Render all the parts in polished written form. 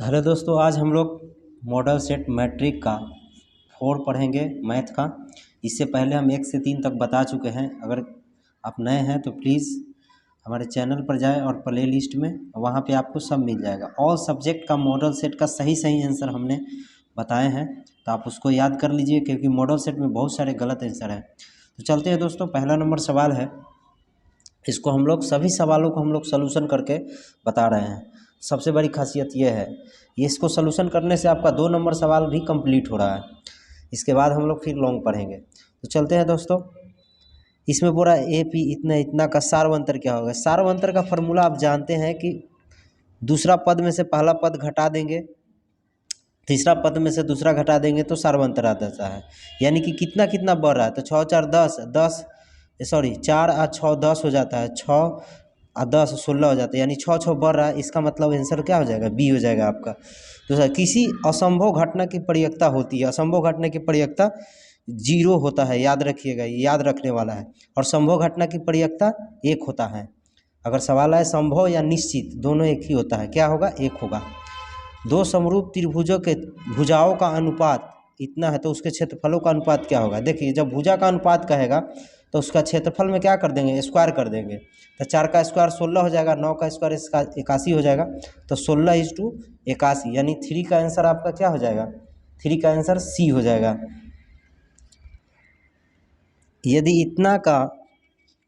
Hello दोस्तों, आज हम लोग मॉडल सेट मैट्रिक का 4 पढ़ेंगे मैथ का। इससे पहले हम 1 से 3 तक बता चुके हैं। अगर आप नए हैं तो प्लीज़ हमारे चैनल पर जाएं और प्ले लिस्ट में वहाँ पे आपको सब मिल जाएगा। ऑल सब्जेक्ट का मॉडल सेट का सही आंसर हमने बताए हैं, तो आप उसको याद कर लीजिए क्योंकि मॉडल सेट में बहुत सारे गलत आंसर हैं। तो चलते हैं दोस्तों, पहला नंबर सवाल है। इसको हम लोग सभी सवालों को हम लोग सलूशन करके बता रहे हैं। सबसे बड़ी खासियत ये है, ये इसको सलूशन करने से आपका 2 नंबर सवाल भी कंप्लीट हो रहा है। इसके बाद हम लोग फिर लॉन्ग पढ़ेंगे। तो चलते हैं दोस्तों, इसमें पूरा ए पी इतना इतना का सार्वंतर क्या होगा। सार्वंतर का फॉर्मूला आप जानते हैं कि दूसरा पद में से पहला पद घटा देंगे, तीसरा पद में से दूसरा घटा देंगे तो सार्वंतर आ जाता है। यानी कि कितना कितना बढ़ रहा है, तो 6 4 10 10 सॉरी 4 और 6 10 हो जाता है, 6 और 10 16 हो जाता है, यानी 6 6 बढ़ रहा है। इसका मतलब आंसर क्या हो जाएगा, बी हो जाएगा आपका। दूसरा, किसी असंभव घटना की प्रयेकता होती है। असंभव घटना की प्रयेकता 0 होता है, याद रखिएगा, ये याद रखने वाला है। और संभव घटना की प्रयेकता 1 होता है। अगर सवाल आए संभव या निश्चित, दोनों एक ही होता है, क्या होगा, 1 होगा। दो समरूप त्रिभुजों के भुजाओं का अनुपात इतना है तो उसके क्षेत्रफलों का अनुपात क्या होगा। देखिए, जब भुजा का अनुपात कहेगा तो उसका क्षेत्रफल में क्या कर देंगे, स्क्वायर कर देंगे। तो 4 का स्क्वायर 16 हो जाएगा, 9 का स्क्वायर 81 हो जाएगा। तो 16:81 यानी 3 का आंसर आपका क्या हो जाएगा, 3 का आंसर सी हो जाएगा। यदि इतना का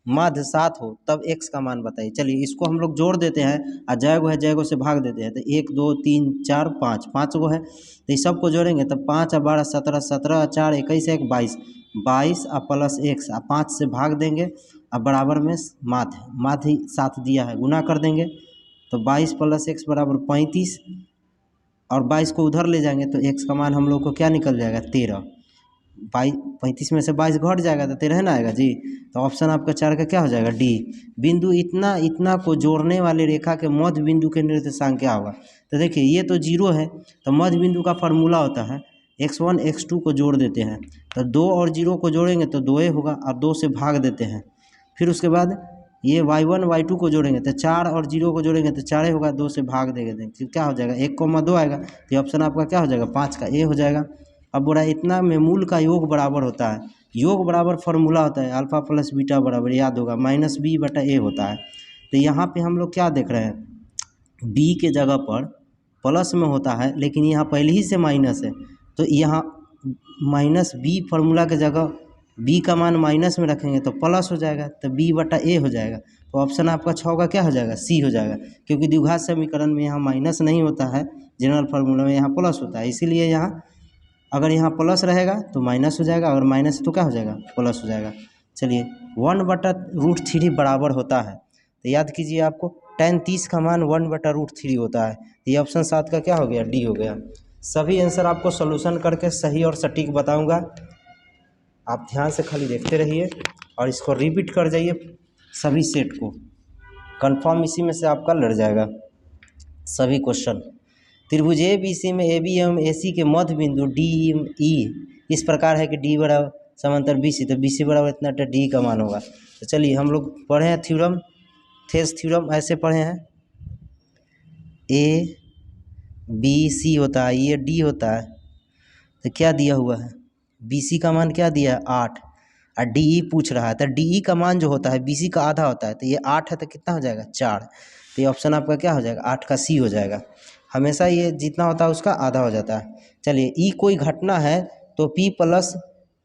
माध्य 7 हो तब x का मान बताइए। चलिए इसको हम लोग जोड़ देते हैं और जयगो है जयगो से भाग देते हैं। तो 1 2 3 4 5 5 गो है, तो इस सबको जोड़ेंगे तो 5 और 12 17 17 और 4 21 1 22 22 और प्लस x और 5 से भाग देंगे और बराबर में माध्य 7 दिया है, गुना कर देंगे तो 22 प्लस x बराबर 35 और 22 को उधर ले जाएंगे तो x का मान हम लोग को क्या निकल जाएगा, 13। 35 में से 22 घट जाएगा तो 13 ना आएगा जी। तो ऑप्शन आपका 4 का क्या हो जाएगा, डी। बिंदु इतना इतना को जोड़ने वाली रेखा के मध्य बिंदु के निर्देशांक क्या होगा। तो देखिए ये तो 0 है, तो मध्य बिंदु का फार्मूला होता है x1 x2 को जोड़ देते हैं, तो 2 और 0 को जोड़ेंगे तो 2 होगा और 2 से भाग देते हैं। फिर उसके बाद ये y1 y2 को जोड़ेंगे तो 4 और 0 को जोड़ेंगे तो 4 होगा, 2 से भाग देंगे फिर क्या हो जाएगा, 1,2 आएगा। तो ऑप्शन आपका क्या हो जाएगा, 5 का ए हो जाएगा। अब बोला इतना में मूल का योग बराबर होता है। योग बराबर फार्मूला होता है अल्फा प्लस बीटा बराबर, याद होगा, -b/a होता है। तो यहाँ पे हम लोग क्या देख रहे हैं, b के जगह पर प्लस में होता है, लेकिन यहाँ पहले ही से माइनस है, तो यहाँ -b फार्मूला के जगह b का मान माइनस में रखेंगे तो प्लस हो जाएगा, तो b/a हो जाएगा। तो ऑप्शन आपका 6 का क्या हो जाएगा, सी हो जाएगा। क्योंकि द्विघात समीकरण में यहाँ माइनस नहीं होता है, जनरल फार्मूला में यहाँ प्लस होता है, इसीलिए यहाँ अगर यहाँ प्लस रहेगा तो माइनस हो जाएगा, अगर माइनस तो क्या हो जाएगा, प्लस हो जाएगा। चलिए 1/√3 बराबर होता है, तो याद कीजिए आपको tan 30 का मान 1/√3 होता है। ये ऑप्शन 7 का क्या हो गया, डी हो गया। सभी आंसर आपको सॉल्यूशन करके सही और सटीक बताऊंगा, आप ध्यान से खाली देखते रहिए और इसको रिपीट कर जाइए सभी सेट को, कंफर्म इसी में से आपका लड़ जाएगा सभी क्वेश्चन। त्रिभुज ए बी सी में ए बी एवं ए सी के मध्य बिंदु डी ई इस प्रकार है कि डी बराबर समांतर बी सी, तो बी सी बराबर इतना तो डी का मान होगा। तो चलिए हम लोग पढ़े हैं थ्योरम, थेस थ्योरम ऐसे पढ़े हैं, ए बी सी होता है, ये डी होता है, तो क्या दिया हुआ है, बी सी का मान क्या दिया है, 8 और डी ई पूछ रहा है, तो डी ई का मान जो होता है बी सी का आधा होता है, तो ये 8 है तो कितना हो जाएगा, 4। तो ये ऑप्शन आपका क्या हो जाएगा, 8 का सी हो जाएगा। हमेशा ये जितना होता है उसका आधा हो जाता है। चलिए ई कोई घटना है तो p plus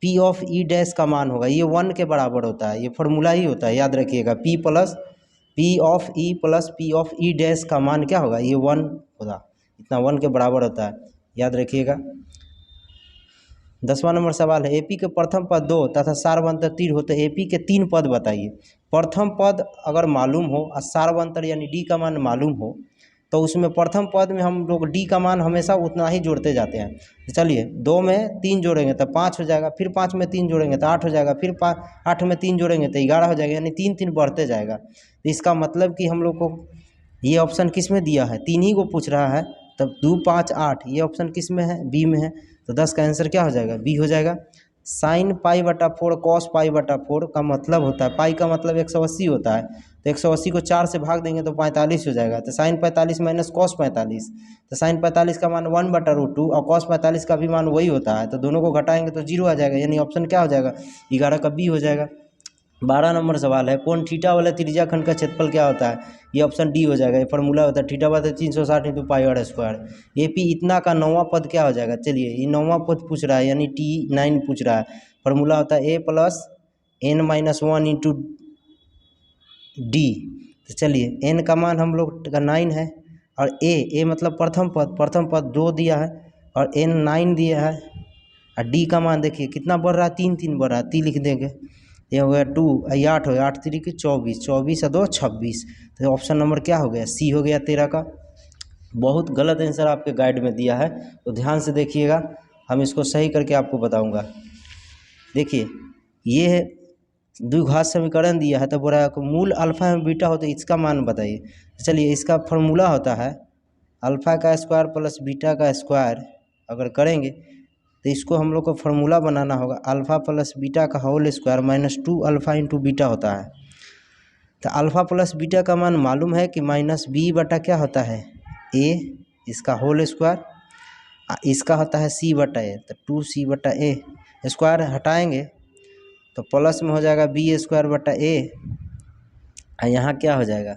P of E dash का मान होगा, ये 1 के बराबर होता है, ये फॉर्मूला ही होता है, याद रखिएगा। p plus P of E plus P of E dash का मान क्या होगा, ये 1 होगा, इतना 1 के बराबर होता है, याद रखिएगा। 10वां नंबर सवाल है, एपी के प्रथम पद 2 तथा सार्वंतर 3 हो तो एपी के 3 पद बताइए। प्रथम पद अगर मालूम हो और सार्वंतर यानी डी का मान मालूम हो तो उसमें प्रथम पद में हम लोग डी का मान हमेशा उतना ही जोड़ते जाते हैं। तो चलिए 2 में 3 जोड़ेंगे तो 5 हो जाएगा, फिर 5 में 3 जोड़ेंगे तो 8 हो जाएगा, फिर 8 में 3 जोड़ेंगे तो 11 हो जाएगा, यानी 3 3 बढ़ते जाएगा। तो इसका मतलब कि हम लोग को ये ऑप्शन किस में दिया है, 3 ही को पूछ रहा है, तब 2 5 8 ये ऑप्शन किस में है, बी में है। तो 10 का आंसर क्या हो जाएगा, बी हो जाएगा। साइन पाई बटा 4 कॉस पाई बटा 4 का मतलब होता है, पाई का मतलब 180 होता है, तो 180 को 4 से भाग देंगे तो 45 हो जाएगा। तो साइन 45 माइनस कॉस 45, तो साइन 45 का मान 1/√2 और कॉस 45 का भी मान वही होता है, तो दोनों को घटाएंगे तो 0 आ जाएगा, यानी ऑप्शन क्या हो जाएगा 11 का बी हो जाएगा। 12 नंबर सवाल है, कोण थीटा वाला त्रिज्या खंड का क्षेत्रफल क्या होता है? ये ऑप्शन डी हो जाएगा। ये फॉर्मूला होता है थीटा बराबर 360 × पाई r स्क्वायर। AP इतना का 9वां पद क्या हो जाएगा? चलिए ये 9वां पद पूछ रहा है, यानी T9 पूछ रहा है। फॉर्मूला होता है a + n-1 × d। तो चलिए n का मान हम लोग का 9 है और a मतलब प्रथम पद 2 दिया है और n 9 दिया है और d का मान देखिए कितना बढ़ रहा है, 3 बढ़ रहा है, 3 लिख देंगे। ये हो गया 2, 8 हो गया, 8 3 की 24, 24 और 2 26। तो ऑप्शन नंबर क्या हो गया? सी हो गया 13 का। बहुत गलत आंसर आपके गाइड में दिया है, तो ध्यान से देखिएगा, हम इसको सही करके आपको बताऊंगा। देखिए ये है द्विघात समीकरण दिया है, तो बोला है मूल अल्फा में बीटा हो तो इसका मान बताइए। चलिए इसका फॉर्मूला होता है अल्फा का स्क्वायर प्लस बीटा का स्क्वायर। अगर करेंगे तो इसको हम लोग को फार्मूला बनाना होगा अल्फ़ा प्लस बीटा का whole square -2 alpha into beta होता है। तो अल्फ़ा प्लस बीटा का मान मालूम है कि -b बटा क्या होता है a, इसका होल स्क्वायर, इसका होता है c बटा a, तो 2c बटा a। स्क्वायर हटाएंगे तो प्लस में हो जाएगा b² बटा a, और यहाँ क्या हो जाएगा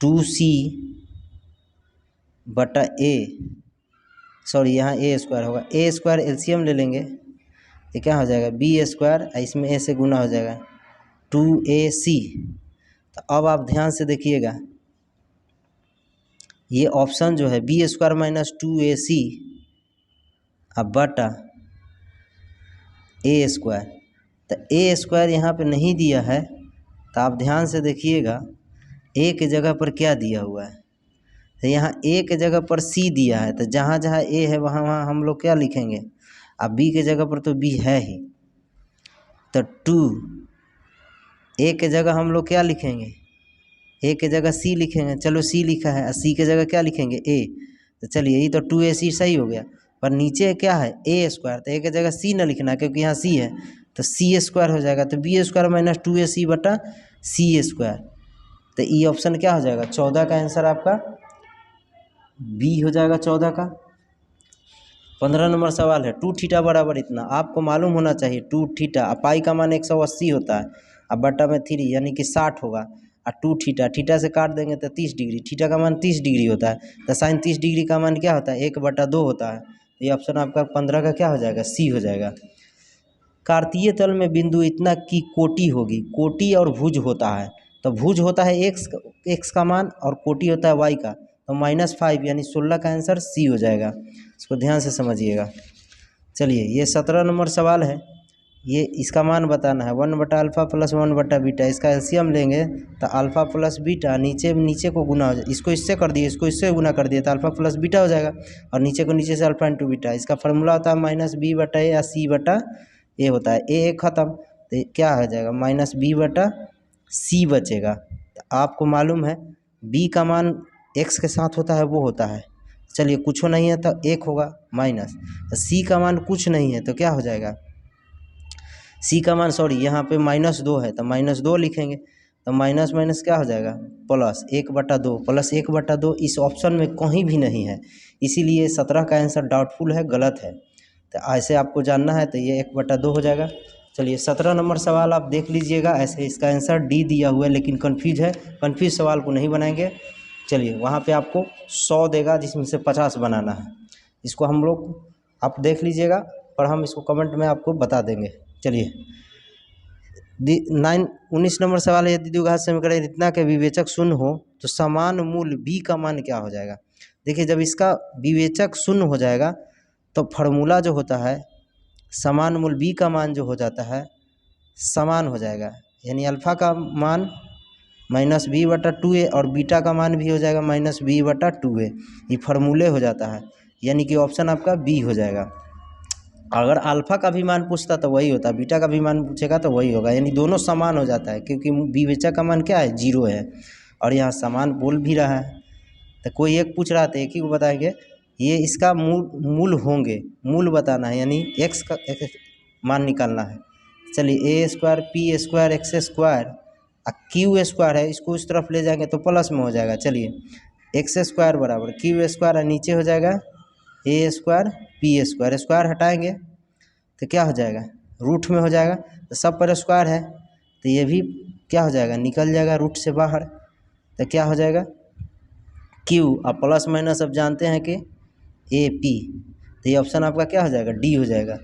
2c बटा a, सॉरी यहाँ a² होगा, a² एलसीएम ले लेंगे ये क्या हो जाएगा b², इसमें a से गुना हो जाएगा 2ac। तो अब आप ध्यान से देखिएगा, ये ऑप्शन जो है b² - 2ac अब बटा a², तो a² यहाँ पे नहीं दिया है, तो आप ध्यान से देखिएगा a के जगह पर क्या दिया हुआ है, तो यहाँ a के जगह पर c दिया है, तो जहाँ जहाँ a है वहाँ वहाँ हम लोग क्या लिखेंगे, अब b के जगह पर तो b है ही, तो 2 a के जगह हम लोग क्या लिखेंगे, a के जगह c लिखेंगे। चलो c लिखा है, c के जगह क्या लिखेंगे a, तो चलिए ये तो 2ac सही हो गया, पर नीचे क्या है a², तो a के जगह c न लिखना क्योंकि यहाँ c है, तो c² हो जाएगा, तो b² - 2ac बटा c²। तो ये ऑप्शन क्या हो जाएगा 14 का आंसर आपका बी हो जाएगा 14 का। 15 नंबर सवाल है 2 थीटा बराबर इतना, आपको मालूम होना चाहिए 2 थीटा, पाई का मान 180 होता है, अब बटा में 3 यानी कि 60 होगा, और 2 थीटा, थीटा से काट देंगे तो 30 डिग्री, थीटा का मान 30 डिग्री होता है, तो साइन 30 डिग्री का मान क्या होता है 1/2 होता है। ये ऑप्शन आपका 15 का क्या हो जाएगा सी हो जाएगा। कार्तीय तल में बिंदु इतना की कोटि होगी, कोटि और भुज होता है, तो भुज होता है एक्स का मान और कोटि होता है वाई का, तो -5 यानी 16 का आंसर सी हो जाएगा। इसको ध्यान से समझिएगा। चलिए ये 17 नंबर सवाल है, ये इसका मान बताना है 1/α + 1/β, इसका एलसीएम लेंगे तो अल्फ़ा प्लस बीटा, नीचे को गुना हो जाए, इसको इससे कर दिए, इसको इससे गुना कर दिए तो अल्फ़ा प्लस बीटा हो जाएगा, और नीचे को नीचे से अल्फ़ा इंटू बीटा। इसका फार्मूला होता है -b/a या c/a होता है, a ख़त्म तो क्या हो जाएगा -b/c बचेगा। तो आपको मालूम है b का मान x के साथ होता है वो होता है, चलिए कुछ नहीं है तो 1 होगा माइनस, तो c का मान कुछ नहीं है तो क्या हो जाएगा c का मान, सॉरी यहाँ पे -2 है तो -2 लिखेंगे, तो माइनस माइनस क्या हो जाएगा प्लस 1/2, प्लस 1/2 इस ऑप्शन में कहीं भी नहीं है, इसीलिए 17 का आंसर डाउटफुल है, गलत है। तो ऐसे आपको जानना है तो ये 1/2 हो जाएगा। चलिए 17 नंबर सवाल आप देख लीजिएगा, ऐसे इसका आंसर डी दिया हुआ है लेकिन कन्फ्यूज है, कन्फ्यूज सवाल को नहीं बनाएंगे। चलिए वहाँ पे आपको 100 देगा जिसमें से 50 बनाना है, इसको हम लोग आप देख लीजिएगा, पर हम इसको कमेंट में आपको बता देंगे। चलिए 19 नंबर सवाल है, यदि द्विघात समीकरण इतना के विवेचक शून्य हो तो समान मूल b का मान क्या हो जाएगा। देखिए जब इसका विवेचक शून्य हो जाएगा तो फार्मूला जो होता है समान मूल b का मान जो हो जाता है समान हो जाएगा, यानी अल्फ़ा का मान -b/2a और बीटा का मान भी हो जाएगा -b/2a, ये फार्मूले हो जाता है, यानी कि ऑप्शन आपका बी हो जाएगा। अगर अल्फ़ा का भी मान पूछता तो वही होता, बीटा का भी मान पूछेगा तो वही होगा, यानी दोनों समान हो जाता है, क्योंकि विवेचक का मान क्या है 0 है और यहाँ समान बोल भी रहा है। तो कोई एक पूछ रहा था, एक ही को बताएंगे, ये इसका मूल होंगे, मूल बताना है, यानी मान निकालना है। चलिए a square p square x square q square है, इसको इस तरफ ले जाएंगे तो प्लस में हो जाएगा। चलिए एक्स स्क्वायर बराबर क्यू स्क्वायर, नीचे हो जाएगा ए स्क्वायर पी स्क्वायर, स्क्वायर हटाएंगे तो क्या हो जाएगा, रूट में हो जाएगा। तो सब पर स्क्वायर है तो ये भी क्या हो जाएगा, निकल जाएगा रूट से बाहर, तो क्या हो जाएगा क्यू। अब प्लस माइनस अब जानते हैं कि ए पी, तो ये ऑप्शन आपका क्या हो जाएगा, डी हो जाएगा।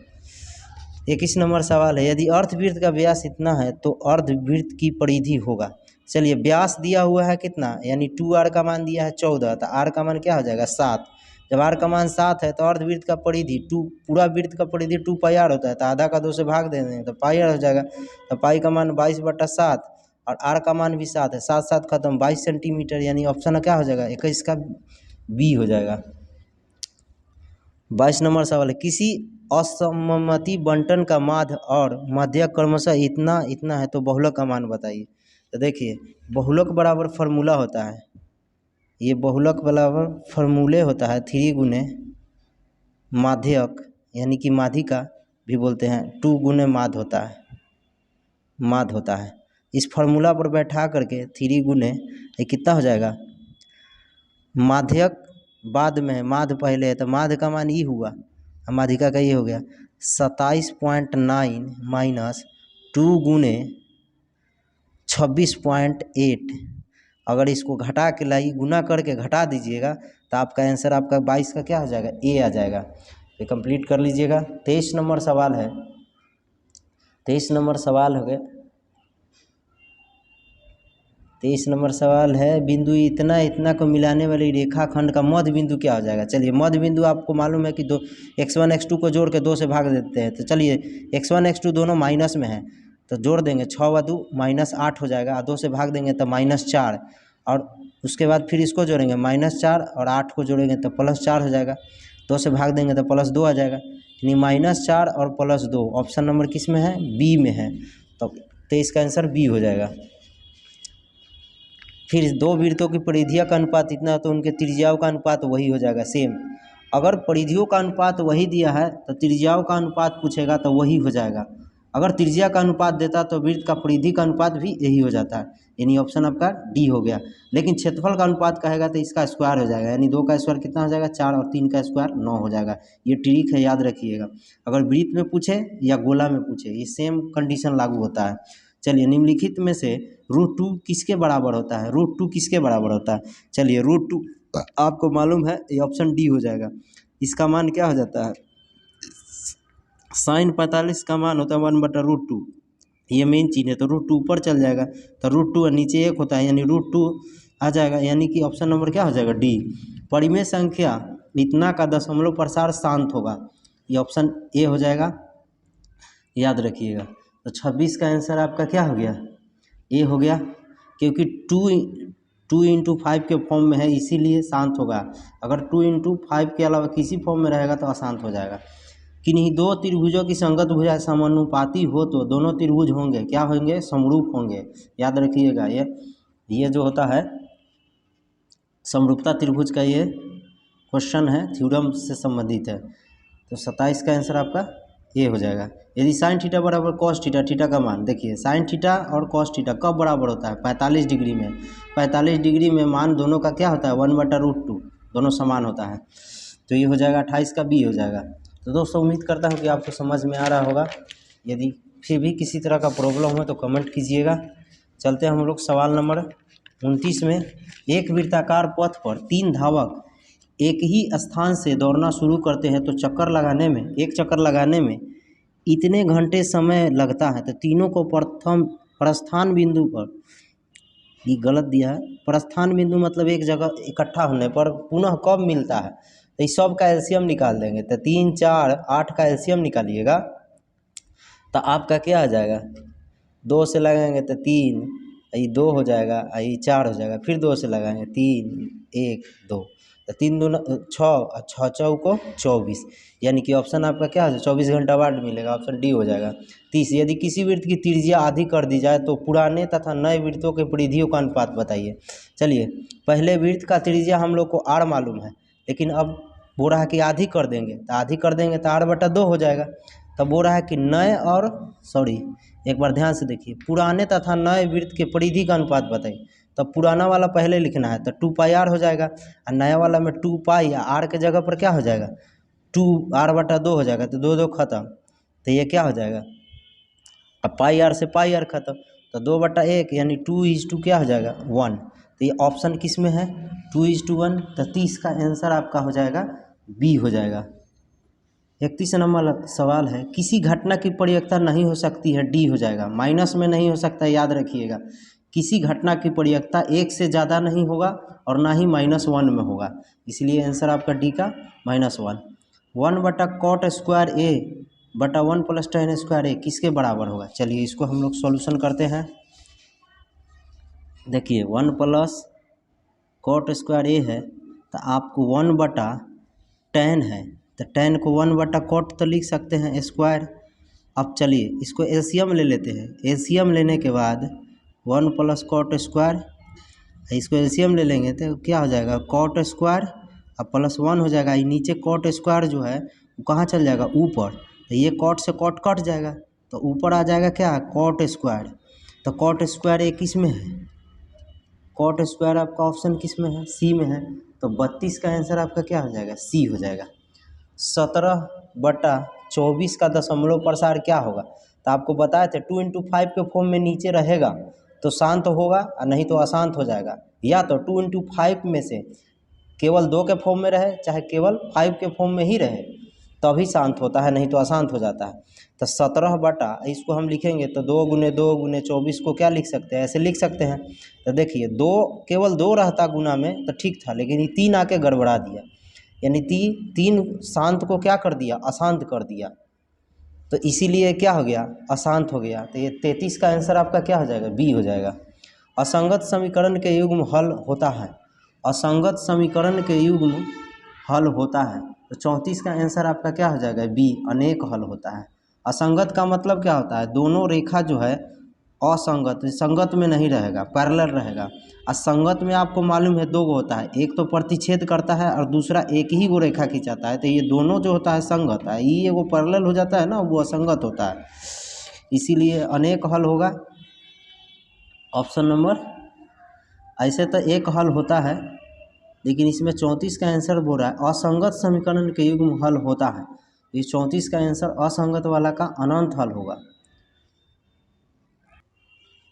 21 नंबर सवाल है, यदि अर्धवृत्त का व्यास इतना है तो अर्धवृत्त की परिधि होगा। चलिए व्यास दिया हुआ है कितना, यानी 2r का मान दिया है 14, तो r का मान क्या हो जाएगा 7। जब r का मान 7 है तो अर्धवृत्त का परिधि 2, पूरा वृत्त का परिधि 2 पाई r होता है, तो आधा का 2 से भाग दे देंगे तो पाई r हो जाएगा। तो पाई का मान 22/7 और r का मान भी 7 है, 7 7 खत्म 22 सेंटीमीटर, यानी ऑप्शन क्या हो जाएगा 21 का बी हो जाएगा। 22 नंबर सवाल है, किसी असममित बंटन का माध्य और मध्यक क्रमशः इतना इतना है तो बहुलक का मान बताइए। तो देखिए बहुलक बराबर फार्मूला होता है, ये बहुलक बराबर फार्मूले होता है 3 गुने माध्यक, यानी कि माध्यिका भी बोलते हैं, 2 गुने माध्य होता है, माध्य होता है। इस फार्मूला पर बैठा करके 3 गुने ये कितना हो जाएगा, माध्यक बाद में है, माध्य पहले है, तो माध्य का मान ये हुआ, माध्यिका का ये हो गया 27.9 माइनस 2 गुने 26.8। अगर इसको घटा के लाई गुना करके घटा दीजिएगा तो आपका आंसर आपका 22 का क्या हो जाएगा, ए आ जाएगा। ये कंप्लीट कर लीजिएगा। 23 नंबर सवाल है, 23 नंबर सवाल हो गया। 23 नंबर सवाल है, बिंदु इतना इतना को मिलाने वाली रेखाखंड का मध्य बिंदु क्या हो जाएगा। चलिए मध्य बिंदु आपको मालूम है कि दो x1 x2 को जोड़ के 2 से भाग देते हैं, तो चलिए x1 x2 दोनों माइनस में है तो जोड़ देंगे 6 व 2 -8 हो जाएगा, 2 से भाग देंगे तो -4, और उसके बाद फिर इसको जोड़ेंगे -4 और 8 को जोड़ेंगे तो +4 हो जाएगा, 2 से भाग देंगे तो +2 आ जाएगा, यानी -4 और +2 ऑप्शन नंबर किस में है, बी में है। तो इसका आंसर बी हो जाएगा। फिर 2 वृत्तों की परिधियों का अनुपात इतना तो उनके त्रिज्याओं का अनुपात वही हो जाएगा सेम। अगर परिधियों का अनुपात वही दिया है तो त्रिज्याओं का अनुपात पूछेगा तो वही हो जाएगा। अगर त्रिज्या का अनुपात देता तो वृत्त का परिधि का अनुपात भी यही हो जाता है, यानी ऑप्शन आपका डी हो गया। लेकिन क्षेत्रफल का अनुपात कहेगा तो इसका स्क्वायर हो जाएगा, यानी 2 का स्क्वायर कितना हो जाएगा 4 और 3 का स्क्वायर 9 हो जाएगा। ये ट्रिक है, याद रखिएगा। अगर वृत्त में पूछे या गोला में पूछे ये सेम कंडीशन लागू होता है। चलिए निम्नलिखित में से √2 किसके बराबर होता है, √2 किसके बराबर होता है। चलिए √2 आपको मालूम है, ये ऑप्शन डी हो जाएगा। इसका मान क्या हो जाता है, sin 45 का मान होता है 1/√2, ये मेन चीज़ है। तो √2 ऊपर चल जाएगा तो √2 नीचे 1 होता है, यानी √2 आ जाएगा, यानी कि ऑप्शन नंबर क्या हो जाएगा, डी। परिमेय संख्या इतना का दशमलव प्रसार शांत होगा, ये ऑप्शन ए हो जाएगा, याद रखिएगा। तो 26 का आंसर आपका क्या हो गया, ए हो गया, क्योंकि 2 × 5 के फॉर्म में है इसीलिए शांत होगा। अगर 2 × 5 के अलावा किसी फॉर्म में रहेगा तो अशांत हो जाएगा। किन्हीं 2 त्रिभुजों की संगत भुजा समानुपाती हो तो दोनों त्रिभुज होंगे क्या होंगे, समरूप होंगे, याद रखिएगा। ये जो होता है समरूपता त्रिभुज का ये क्वेश्चन है, थ्योरम से संबंधित है। तो 27 का आंसर आपका ए हो जाएगा। यदि sin थीटा बराबर cos थीटा, थीटा का मान देखिए, sin थीटा और cos थीटा कब बराबर होता है, 45 डिग्री में। 45 डिग्री में मान दोनों का क्या होता है 1/√2, दोनों समान होता है। तो ये हो जाएगा 28 का बी हो जाएगा। तो दोस्तों उम्मीद करता हूँ कि आपको समझ में आ रहा होगा। यदि फिर भी किसी तरह का प्रॉब्लम हो तो कमेंट कीजिएगा। चलते हैं हम लोग सवाल नंबर 29 में। एक वृत्ताकार पथ पर 3 धावक एक ही स्थान से दौड़ना शुरू करते हैं तो एक चक्कर लगाने में इतने घंटे समय लगता है। तो तीनों को प्रथम प्रस्थान बिंदु पर, ये गलत दिया है, प्रस्थान बिंदु मतलब एक जगह इकट्ठा होने पर पुनः कब मिलता है, तो इस सब का एलसीएम निकाल देंगे। तो 3 4 8 का एलसीएम निकालिएगा तो आपका क्या आ जाएगा, 2 से लगाएंगे तो 3, ये 2 हो जाएगा, ये 4 हो जाएगा, फिर 2 से लगाएंगे 3 1 2, तो 3 दूना 6 और 6 चौको 24, यानी कि ऑप्शन आपका क्या है 24 घंटा बाद मिलेगा, ऑप्शन डी हो जाएगा। 30 यदि किसी वृत्त की त्रिज्या आधी कर दी जाए तो पुराने तथा नए वृत्तों के परिधियों का अनुपात बताइए। चलिए पहले वृत्त का त्रिज्या हम लोग को r मालूम है, लेकिन अब बोल रहा है कि आधी कर देंगे, तो आधी कर देंगे तो r/2 हो जाएगा। तब बोल रहा है कि नए और एक बार ध्यान से देखिए, पुराने तथा नए वृत्त के परिधि का अनुपात बताइए। तब पुराना वाला पहले लिखना है, तो 2πr हो जाएगा, और नया वाला में 2π या r के जगह पर क्या हो जाएगा 2r/2 हो जाएगा, तो 2 खत्म, तो ये क्या हो जाएगा, अब πr से πr खत्म, तो 2/1 यानी 2:1 क्या हो जाएगा 1। तो ये ऑप्शन किस में है 2:1, तो 30 का आंसर आपका हो जाएगा बी हो जाएगा। 31 नंबर सवाल है, किसी घटना की प्रयोक्ता नहीं हो सकती है, डी हो जाएगा, माइनस में नहीं हो सकता, याद रखिएगा। किसी घटना की प्रयोक्ता 1 से ज़्यादा नहीं होगा और ना ही -1 में होगा, इसलिए आंसर आपका डी का -1। 1/cot²a/1 + tan²a किसके बराबर होगा। चलिए इसको हम लोग सॉल्यूशन करते हैं। देखिए 1 + cot²a है, तो आपको 1/tan है, तो tan को 1/cot तो लिख सकते हैं स्क्वायर। अब चलिए इसको एलसीएम ले लेते हैं। एलसीएम लेने के बाद 1 + cot², इसको एलसीएम ले लेंगे तो क्या हो जाएगा cot² अब +1 हो जाएगा। ये नीचे cot² जो है वो कहाँ चल जाएगा ऊपर, तो ये cot से cot कट जाएगा, तो ऊपर आ जाएगा क्या cot²। तो cot²a किस में है, cot² आपका ऑप्शन किस में है, सी में है, तो 32 का आंसर आपका क्या हो जाएगा सी हो जाएगा। 17/24 का दशमलव प्रसार क्या होगा, तो आपको बताए थे 2 × 5 के फॉर्म में नीचे रहेगा तो शांत होगा और नहीं तो अशांत हो जाएगा, या तो 2 × 5 में से केवल 2 के फॉर्म में रहे चाहे केवल 5 के फॉर्म में ही रहे तभी शांत होता है, नहीं तो अशांत हो जाता है। तो 17 इसको हम लिखेंगे तो 2 × 2 × 24 को क्या लिख सकते हैं, ऐसे लिख सकते हैं। तो देखिए केवल 2 रहता गुना में तो ठीक था, लेकिन ये 3 आके गड़बड़ा दिया, यानी 3 शांत को क्या कर दिया अशांत कर दिया, तो इसीलिए क्या हो गया अशांत हो गया। तो ये 33 का आंसर आपका क्या हो जाएगा बी हो जाएगा। असंगत समीकरण के युग्म हल होता है, असंगत समीकरण के युग्म हल होता है, तो 34 का आंसर आपका क्या हो जाएगा बी अनेक हल होता है। असंगत का मतलब क्या होता है, दोनों रेखा जो है असंगत संगत में नहीं रहेगा, पैरेलल रहेगा। असंगत में आपको मालूम है 2 गो होता है, एक तो प्रतिच्छेद करता है और दूसरा एक ही गो रेखा खिंचाता है, तो ये दोनों जो होता है संगत है, ये वो पैरेलल हो जाता है ना वो असंगत होता है, इसीलिए अनेक हल होगा ऑप्शन नंबर। ऐसे तो एक हल होता है, लेकिन इसमें 34 का आंसर बोल रहा है असंगत समीकरण के युग्म हल होता है, ये 34 का आंसर असंगत वाला का अनंत हल होगा।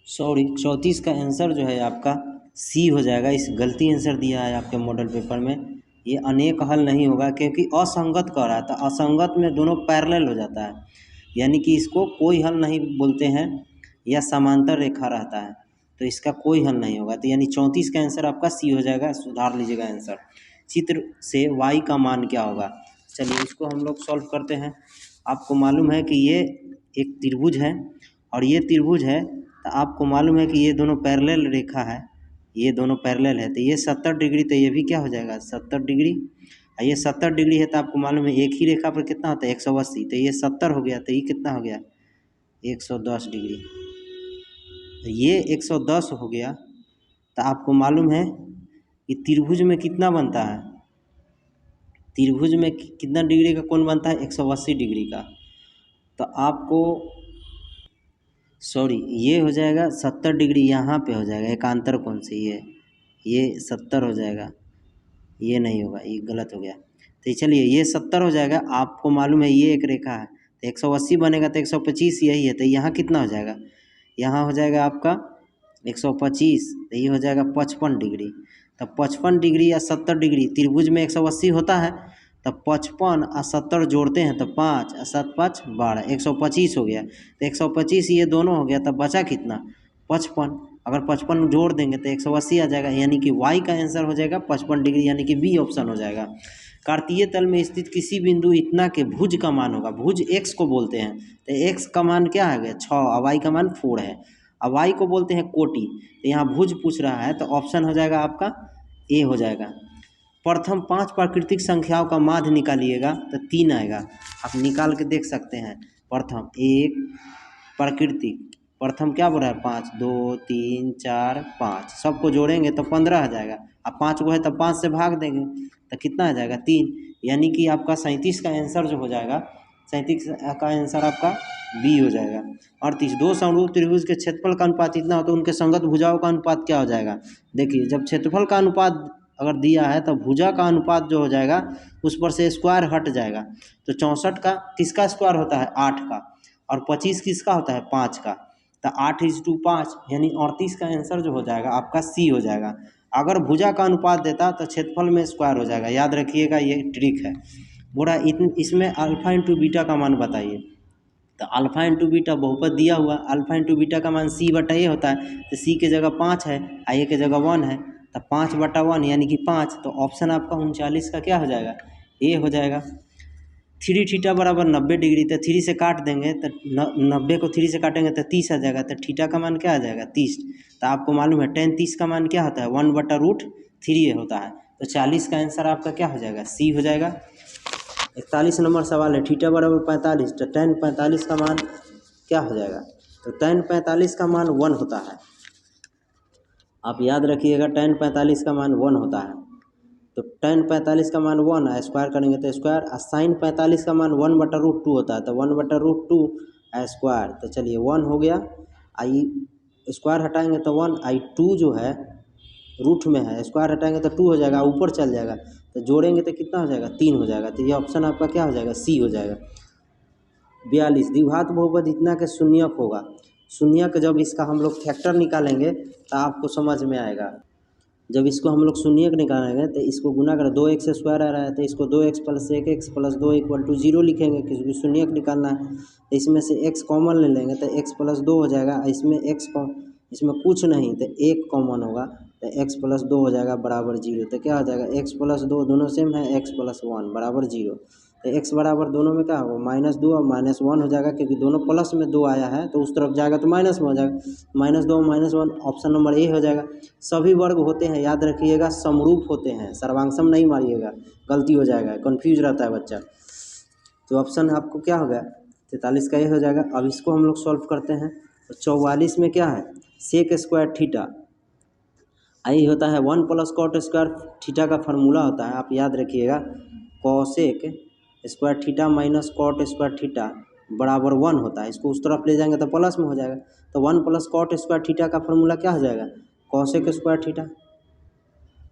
34 का आंसर जो है आपका सी हो जाएगा। इस गलती आंसर दिया है आपके मॉडल पेपर में, ये अनेक हल नहीं होगा क्योंकि असंगत कह रहा था, असंगत में दोनों पैरेलल हो जाता है, यानी कि इसको कोई हल नहीं बोलते हैं या समांतर रेखा रहता है, तो इसका कोई हल नहीं होगा। तो यानी 34 का आंसर आपका सी हो जाएगा, सुधार लीजिएगा आंसर। चित्र से y का मान क्या होगा, चलिए इसको हम लोग सॉल्व करते हैं। आपको मालूम है कि ये एक त्रिभुज है और ये त्रिभुज है, तो आपको मालूम है कि ये दोनों पैरेलल रेखा है, ये दोनों पैरेलल है, तो ये 70 डिग्री, तो ये भी क्या हो जाएगा 70 डिग्री। ये 70 डिग्री है तो आपको मालूम है एक ही रेखा पर कितना होता है 180, तो ये 70 हो गया, तो ये कितना हो गया 110 डिग्री, तो ये 110 हो गया। तो आपको मालूम है कि त्रिभुज में कितना बनता है, त्रिभुज में कितना डिग्री का कोण बनता है 180 डिग्री का, तो आपको ये हो जाएगा 70 डिग्री, यहाँ पे हो जाएगा एकांतर कोण से, ये 70 हो जाएगा, ये नहीं होगा, ये गलत हो गया। तो चलिए ये 70 हो जाएगा, आपको मालूम है ये एक रेखा है, तो 180 बनेगा तो 125 यही है, तो यहाँ कितना हो जाएगा, यहाँ हो जाएगा आपका 125, तो ये हो जाएगा 55 डिग्री। तो 55 डिग्री या 70 डिग्री, त्रिभुज में 180 होता है, तब 55 और 70 जोड़ते हैं तो 5 और 7 5 12, 125 हो गया। तो 125 ये दोनों हो गया, तब बचा कितना 55, अगर 55 जोड़ देंगे तो 180 आ जाएगा, यानी कि y का आंसर हो जाएगा 55 डिग्री, यानी कि बी ऑप्शन हो जाएगा। कार्तीय तल में स्थित किसी बिंदु इतना के भुज का मान होगा, भुज x को बोलते हैं, तो x का मान क्या है 6 और y का मान 4 है, अब y को बोलते हैं कोटि, तो यहाँ भुज पूछ रहा है, तो ऑप्शन हो जाएगा आपका ए हो जाएगा। प्रथम 5 प्राकृतिक संख्याओं का माध्य निकालिएगा तो 3 आएगा, आप निकाल के देख सकते हैं। प्रथम 1 प्राकृतिक, प्रथम क्या बोल रहा है 5, 2 3 4 5, सबको जोड़ेंगे तो 15 आ जाएगा, अब 5 को है तो 5 से भाग देंगे तो कितना आ जाएगा 3, यानी कि आपका 37 का आंसर जो हो जाएगा 37 का आंसर आपका बी हो जाएगा। 38 दो समरूप त्रिभुज के क्षेत्रफल का अनुपात इतना हो तो उनके संगत भुजाओं का अनुपात क्या हो जाएगा। देखिए जब क्षेत्रफल का अनुपात अगर दिया है तो भुजा का अनुपात जो हो जाएगा उस पर से स्क्वायर हट जाएगा। तो 64 का किसका स्क्वायर होता है 8 का, और 25 किसका होता है 5 का। तो 8:5 यानी 38 का आंसर जो हो जाएगा आपका सी हो जाएगा। अगर भुजा का अनुपात देता तो क्षेत्रफल में स्क्वायर हो जाएगा, याद रखिएगा ये ट्रिक है। बोला इसमें अल्फा इंटू बीटा का मान बताइए। तो अल्फा इंटू बीटा बहुपद दिया हुआ, अल्फा इंटू बीटा का मान सी बटा ए होता है। तो सी के जगह 5 है, ए के जगह 1 है, तो 5/1 यानी कि 5। तो ऑप्शन आपका 39 का क्या हो जाएगा ए हो जाएगा। 3 थीटा बराबर 90 डिग्री, तो 3 से काट देंगे तो 90 को 3 से काटेंगे तो 30 आ जाएगा। तो थीटा का मान क्या आ जाएगा 30। तो आपको मालूम है tan 30 का मान क्या होता है 1/√3 होता है। तो 40 का आंसर आपका क्या हो जाएगा सी हो जाएगा। 41 नंबर सवाल है, थीटा बराबर 45, तो tan 45 का मान क्या हो जाएगा। तो tan 45 का मान 1 होता है, आप याद रखिएगा tan 45 का मान 1 होता है। तो tan 45 का मान 1 है, स्क्वायर करेंगे तो स्क्वायर, और sin 45 का मान 1/√2 होता है। तो 1/√2 स्क्वायर, तो चलिए 1 हो गया, आई स्क्वायर हटाएंगे तो 1, आई 2 जो है रूट में है, स्क्वायर हटाएंगे तो 2 हो जाएगा, ऊपर चल जाएगा, तो जोड़ेंगे तो कितना हो जाएगा 3 हो जाएगा। तो ये ऑप्शन आपका क्या हो जाएगा सी हो जाएगा। 42 द्विघात बहुपद इतना के शून्यक होगा। शून्यक जब इसका हम लोग फैक्टर निकालेंगे तो आपको समझ में आएगा। जब इसको हम लोग शून्यक निकालेंगे तो इसको गुना कर 2x स्क्वायर आ रहा है तो इसको 2x + 1x + 2 = 0 लिखेंगे, क्योंकि शून्यक निकालना है। तो इसमें से x कॉमन ले लेंगे तो x + 2 हो जाएगा, इसमें इसमें कुछ नहीं तो 1 कॉमन होगा, तो x + 2 हो जाएगा बराबर 0। तो क्या हो जाएगा x + 2 दोनों सेम है, x + 1 बराबर 0। तो x बराबर दोनों में क्या होगा -2 और -1 हो जाएगा, क्योंकि दोनों प्लस में 2 आया है तो उस तरफ जाएगा तो माइनस में हो जाएगा। -2 -1 ऑप्शन नंबर ए हो जाएगा। सभी वर्ग होते हैं याद रखिएगा समरूप होते हैं, सर्वांगसम नहीं मारिएगा, गलती हो जाएगा, कन्फ्यूज रहता है बच्चा। तो ऑप्शन आपको क्या हो गया 43 का ए हो जाएगा। अब इसको हम लोग सॉल्व करते हैं। तो 44 में क्या है सेक स्क्वायर थीटा, आई होता है 1 + cot स्क्वायर थीटा का फार्मूला होता है, आप याद रखिएगा cosec square theta minus cot square theta बराबर 1 होता है। इसको उस तरफ ले जाएंगे तो प्लस में हो जाएगा। तो 1 + cot स्क्वायर थीटा का फार्मूला क्या हो जाएगा कॉसेक स्क्वायर थीटा।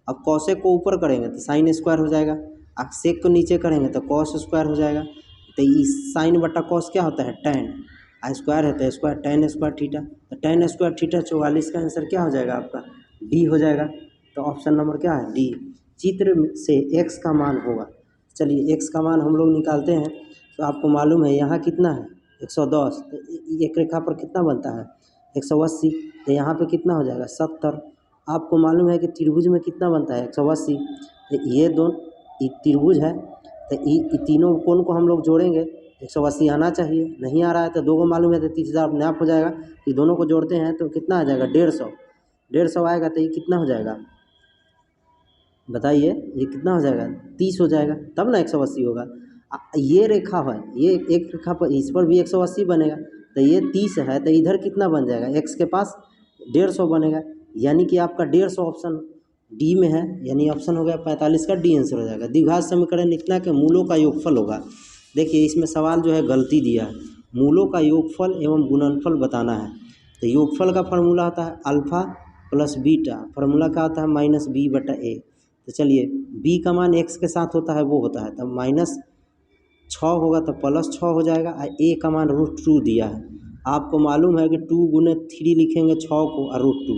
अब कॉसेक को ऊपर करेंगे तो साइन स्क्वायर हो जाएगा, अब सेक को नीचे करेंगे तो कॉस स्क्वायर हो जाएगा। तो इस साइन बटा कॉस क्या होता है टैन, स्क्वायर है तो स्क्वायर टैन स्क्वायर थीटा। तो टैन स्क्वायर थीटा 44 का आंसर क्या हो जाएगा आपका डी हो जाएगा। तो ऑप्शन नंबर क्या है डी। चित्र से x का मान होगा। चलिए x का मान हम लोग निकालते हैं। तो आपको मालूम है यहाँ कितना है 110, तो एक रेखा पर कितना बनता है 180, तो यहाँ पे कितना हो जाएगा 70। आपको मालूम है कि त्रिभुज में कितना बनता है 180, तो ये दोनों त्रिभुज है, तो ये तीनों कोण को हम लोग जोड़ेंगे 180 आना चाहिए, नहीं आ रहा है तो 2 को मालूम है तो 30,000 अपने आप हो जाएगा। ये दोनों को जोड़ते हैं तो कितना आ जाएगा 150 आएगा, तो ये कितना हो जाएगा बताइए, ये कितना हो जाएगा 30 हो जाएगा, तब ना 180 होगा। ये रेखा है, ये एक रेखा पर इस पर भी 180 बनेगा, तो ये 30 है तो इधर कितना बन जाएगा x के पास 150 बनेगा, यानी कि आपका 150 ऑप्शन डी में है, यानी ऑप्शन हो गया 45 का डी आंसर हो जाएगा। द्विघात समीकरण इतना के मूलों का योगफल होगा। देखिए इसमें सवाल जो है गलती दिया है, मूलों का योगफल एवं गुणनफल बताना है। तो योगफल का फार्मूला होता है अल्फा + बीटा, फार्मूला क्या होता है -b/a। तो चलिए b का मान x के साथ होता है वो होता है, तब -6 होगा तो +6 हो जाएगा, और a का मान √2 दिया है। आपको मालूम है कि 2 × 3 लिखेंगे 6 को और √2,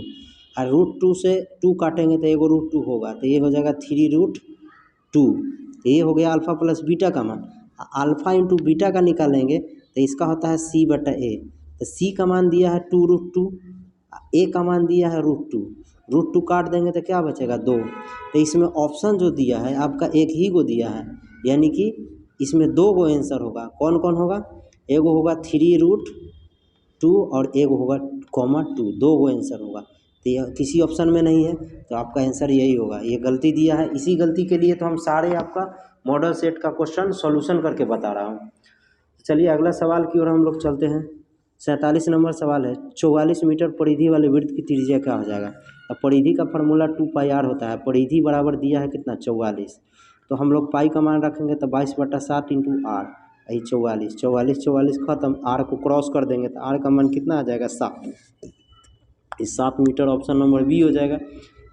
और √2 से 2 काटेंगे तो एगो √2 होगा, तो ये हो जाएगा 3√2। ये हो गया अल्फा + बीटा का मान। अल्फा इंटू बीटा का निकालेंगे तो इसका होता है c/a। तो c का मान दिया है 2√2, a का मान दिया है √2 काट देंगे तो क्या बचेगा 2। तो इसमें ऑप्शन जो दिया है आपका एक ही को दिया है, यानी कि इसमें 2 गो आंसर होगा। कौन कौन होगा, एगो होगा 3√2 और एगो होगा (2), 2 गो आंसर होगा। तो ये किसी ऑप्शन में नहीं है, तो आपका आंसर यही होगा। ये गलती दिया है, इसी गलती के लिए तो हम सारे आपका मॉडल सेट का क्वेश्चन सॉल्यूशन करके बता रहा हूँ। चलिए अगला सवाल की ओर हम लोग चलते हैं। 47 नंबर सवाल है, 44 मीटर परिधि वाले वृत्त की त्रिज्या क्या हो जाएगा। अब परिधि का फार्मूला 2πr होता है, परिधि बराबर दिया है कितना 44, तो हम लोग पाई का मान रखेंगे तो 22/7 × r, यही 44, 44, 44 खत्म, आर को क्रॉस कर देंगे तो आर का मान कितना आ जाएगा 7। इस 7 मीटर ऑप्शन नंबर बी हो जाएगा।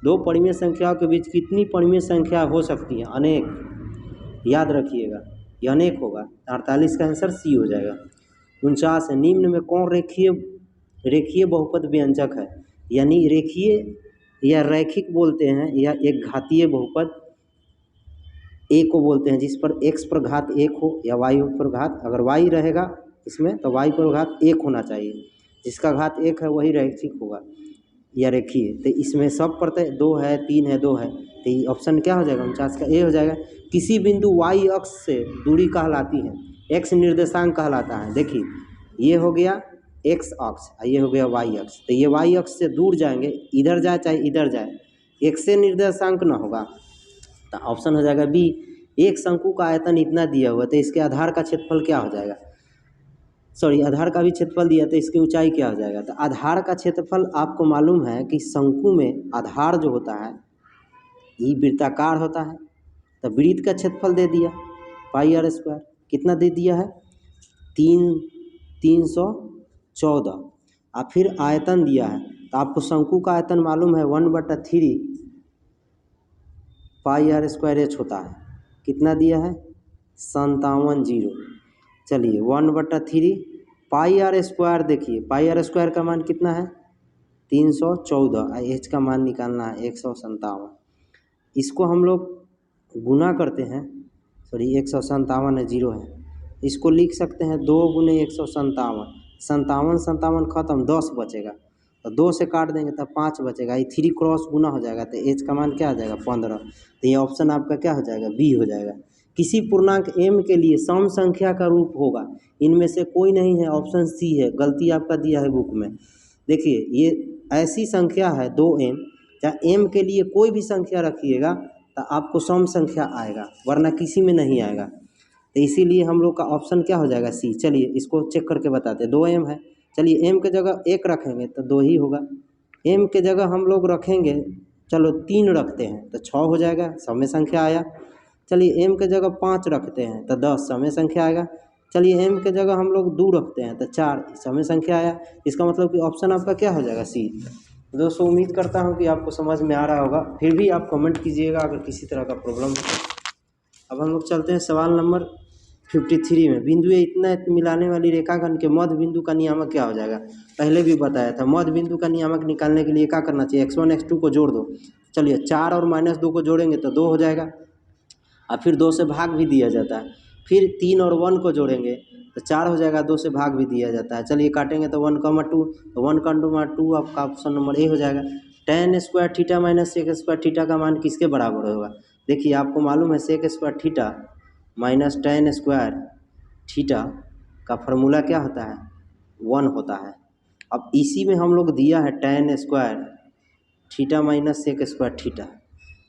दो परिमेय संख्याओं के बीच कितनी परिमेय संख्या हो सकती है? अनेक। याद रखिएगा ये अनेक होगा। 48 का आंसर सी हो जाएगा। 49 है, निम्न में कौन रेखीय बहुपद व्यंजक है? यानी रेखीय या रैखिक बोलते हैं, या एक घातीय बहुपद ए को बोलते हैं, जिस पर x पर घात 1 हो या y पर घात, अगर y रहेगा इसमें तो y पर घात 1 होना चाहिए, जिसका घात 1 है वही रैखिक होगा या रेखीय। तो इसमें सब प्रत्यय 2 है, 3 है, 2 है, तो ये ऑप्शन क्या हो जाएगा? 49 का ए हो जाएगा। किसी बिंदु y अक्ष से दूरी कहलाती है, x निर्देशांक कहलाता है। देखिए ये हो गया x अक्ष, ये हो गया y अक्ष, तो ये y अक्ष से दूर जाएंगे, इधर जाए चाहे इधर जाए, x से निर्देशांक ना होगा, तो ऑप्शन हो जाएगा बी। एक शंकु का आयतन इतना दिया हुआ, तो इसके आधार का क्षेत्रफल क्या हो जाएगा? सॉरी, आधार का भी क्षेत्रफल दिया, तो इसकी ऊंचाई क्या हो जाएगा? तो आधार का क्षेत्रफल आपको मालूम है कि शंकु में आधार जो होता है ये वृत्ताकार होता है, तो वृत्त का क्षेत्रफल दे दिया πr², कितना दे दिया है? 314। और फिर आयतन दिया है, तो आपको शंकु का आयतन मालूम है 1/3 πr² होता है। कितना दिया है? 57 चलिए 1/3 πr², देखिए πr² का मान कितना है? 314, एच का मान निकालना है 157। इसको हम लोग गुना करते हैं, सॉरी 157 है, 0 है, इसको लिख सकते हैं 2 × 157, 57 खत्म, 10 बचेगा, तो 2 से काट देंगे तो 5 बचेगा, ये 3 क्रॉस गुना हो जाएगा, तो एच का मान क्या आ जाएगा? 15। तो ये ऑप्शन आपका क्या हो जाएगा? बी हो जाएगा। किसी पूर्णांक m के लिए सम संख्या का रूप होगा, इनमें से कोई नहीं है, ऑप्शन सी है, गलती आपका दिया है बुक में। देखिए ये ऐसी संख्या है 2m, चाहे m के लिए कोई भी संख्या रखिएगा तो आपको सम संख्या आएगा, वरना किसी में नहीं आएगा, तो इसीलिए हम लोग का ऑप्शन क्या हो जाएगा? सी। चलिए इसको चेक करके बताते हैं। 2m है, चलिए m के जगह 1 रखेंगे तो 2 ही होगा, m के जगह हम लोग रखेंगे, चलो 3 रखते हैं तो 6 हो जाएगा, सम संख्या आया। चलिए m के जगह 5 रखते हैं तो 10 सम संख्या आएगा। चलिए m के जगह हम लोग 2 रखते हैं तो 4 सम संख्या आया। इसका मतलब कि ऑप्शन आपका क्या हो जाएगा? सी। दोस्तों उम्मीद करता हूँ कि आपको समझ में आ रहा होगा, फिर भी आप कमेंट कीजिएगा अगर किसी तरह का प्रॉब्लम हो। अब हम लोग चलते हैं सवाल नंबर 53 में। बिंदु इतना मिलाने वाली रेखाखंड के मध्य बिंदु का नियामक क्या हो जाएगा? पहले भी बताया था, मध्य बिंदु का नियामक निकालने के लिए क्या करना चाहिए? x1 x2 को जोड़ दो। चलिए 4 और -2 को जोड़ेंगे तो 2 हो जाएगा, और फिर 2 से भाग भी दिया जाता है। फिर 3 और 1 को जोड़ेंगे तो 4 हो जाएगा, 2 से भाग भी दिया जाता है। चलिए काटेंगे तो 1, 2, तो 1, 2 आपका ऑप्शन नंबर ए हो जाएगा। tan² θ - sec² θ का मान किसके बराबर होगा? देखिए आपको मालूम है sec² θ माइनस tan² θ का फार्मूला क्या होता है? 1 होता है। अब इसी में हम लोग दिया है tan² θ माइनस sec² θ।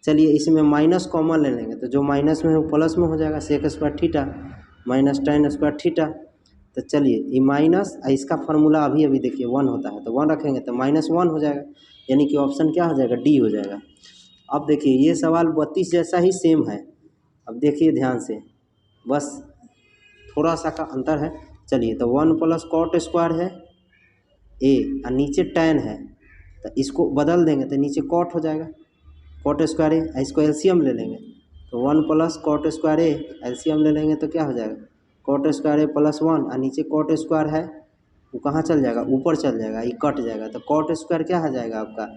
चलिए इसमें माइनस कॉमन ले लेंगे तो जो माइनस में है वो प्लस में हो जाएगा, sec² θ माइनस tan² θ। तो चलिए ये माइनस, इसका फार्मूला अभी देखिए 1 होता है, तो 1 रखेंगे तो -1 हो जाएगा, यानी कि ऑप्शन क्या हो जाएगा? डी हो जाएगा। अब देखिए ये सवाल 32 जैसा ही सेम है, अब देखिए ध्यान से, बस थोड़ा सा का अंतर है। चलिए तो 1 + cot² है ए, और नीचे tan है, तो इसको बदल देंगे तो नीचे cot हो जाएगा, cot² ए, इसको एलसीएम ले लेंगे तो 1 + cot² ए, एलसीएम ले लेंगे तो क्या हो जाएगा? cot² ए + 1, और नीचे cot² है वो कहाँ चल जाएगा? ऊपर चल जाएगा, ये कट जाएगा, तो cot² क्या हो जाएगा आपका?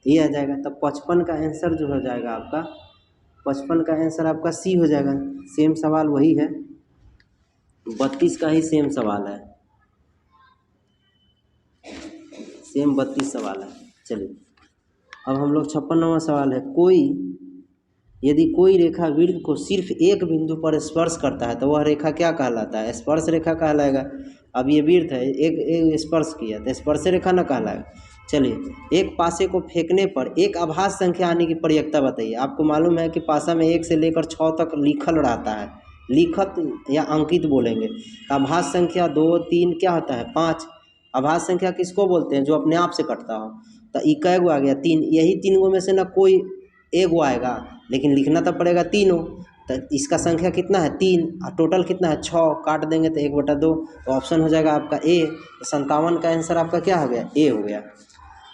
ये आ जाएगा। तब 55 का आंसर जो हो जाएगा आपका, 55 का आंसर आपका सी हो जाएगा। सेम सवाल वही है, 32 का ही सेम सवाल है, सेम 32 सवाल है। चलिए अब हम लोग 56वां सवाल है। यदि कोई रेखा वृत्त को सिर्फ एक बिंदु पर स्पर्श करता है तो वह रेखा क्या कहलाता है? स्पर्श रेखा कहलाएगा। अब ये वृत्त है, एक स्पर्श किया तो स्पर्श रेखा न कहलाएगा। चलिए एक पासे को फेंकने पर एक आभास संख्या आने की प्रयत्ता बताइए। आपको मालूम है कि पासा में 1 से लेकर 6 तक लिखल रहता है, लिखत या अंकित बोलेंगे। आभास संख्या 2, 3 क्या होता है? 5। आभास संख्या किसको बोलते हैं? जो अपने आप से कटता हो। तो ई कै गो आ गया? 3। यही 3 गो में से ना कोई एक गो आएगा, लेकिन लिखना तो पड़ेगा तीनों। तो इसका संख्या कितना है 3 और टोटल कितना है 6, काट देंगे तो 1/2, तो ऑप्शन हो जाएगा आपका ए। तो 57 का आंसर आपका क्या हो गया, ए हो गया।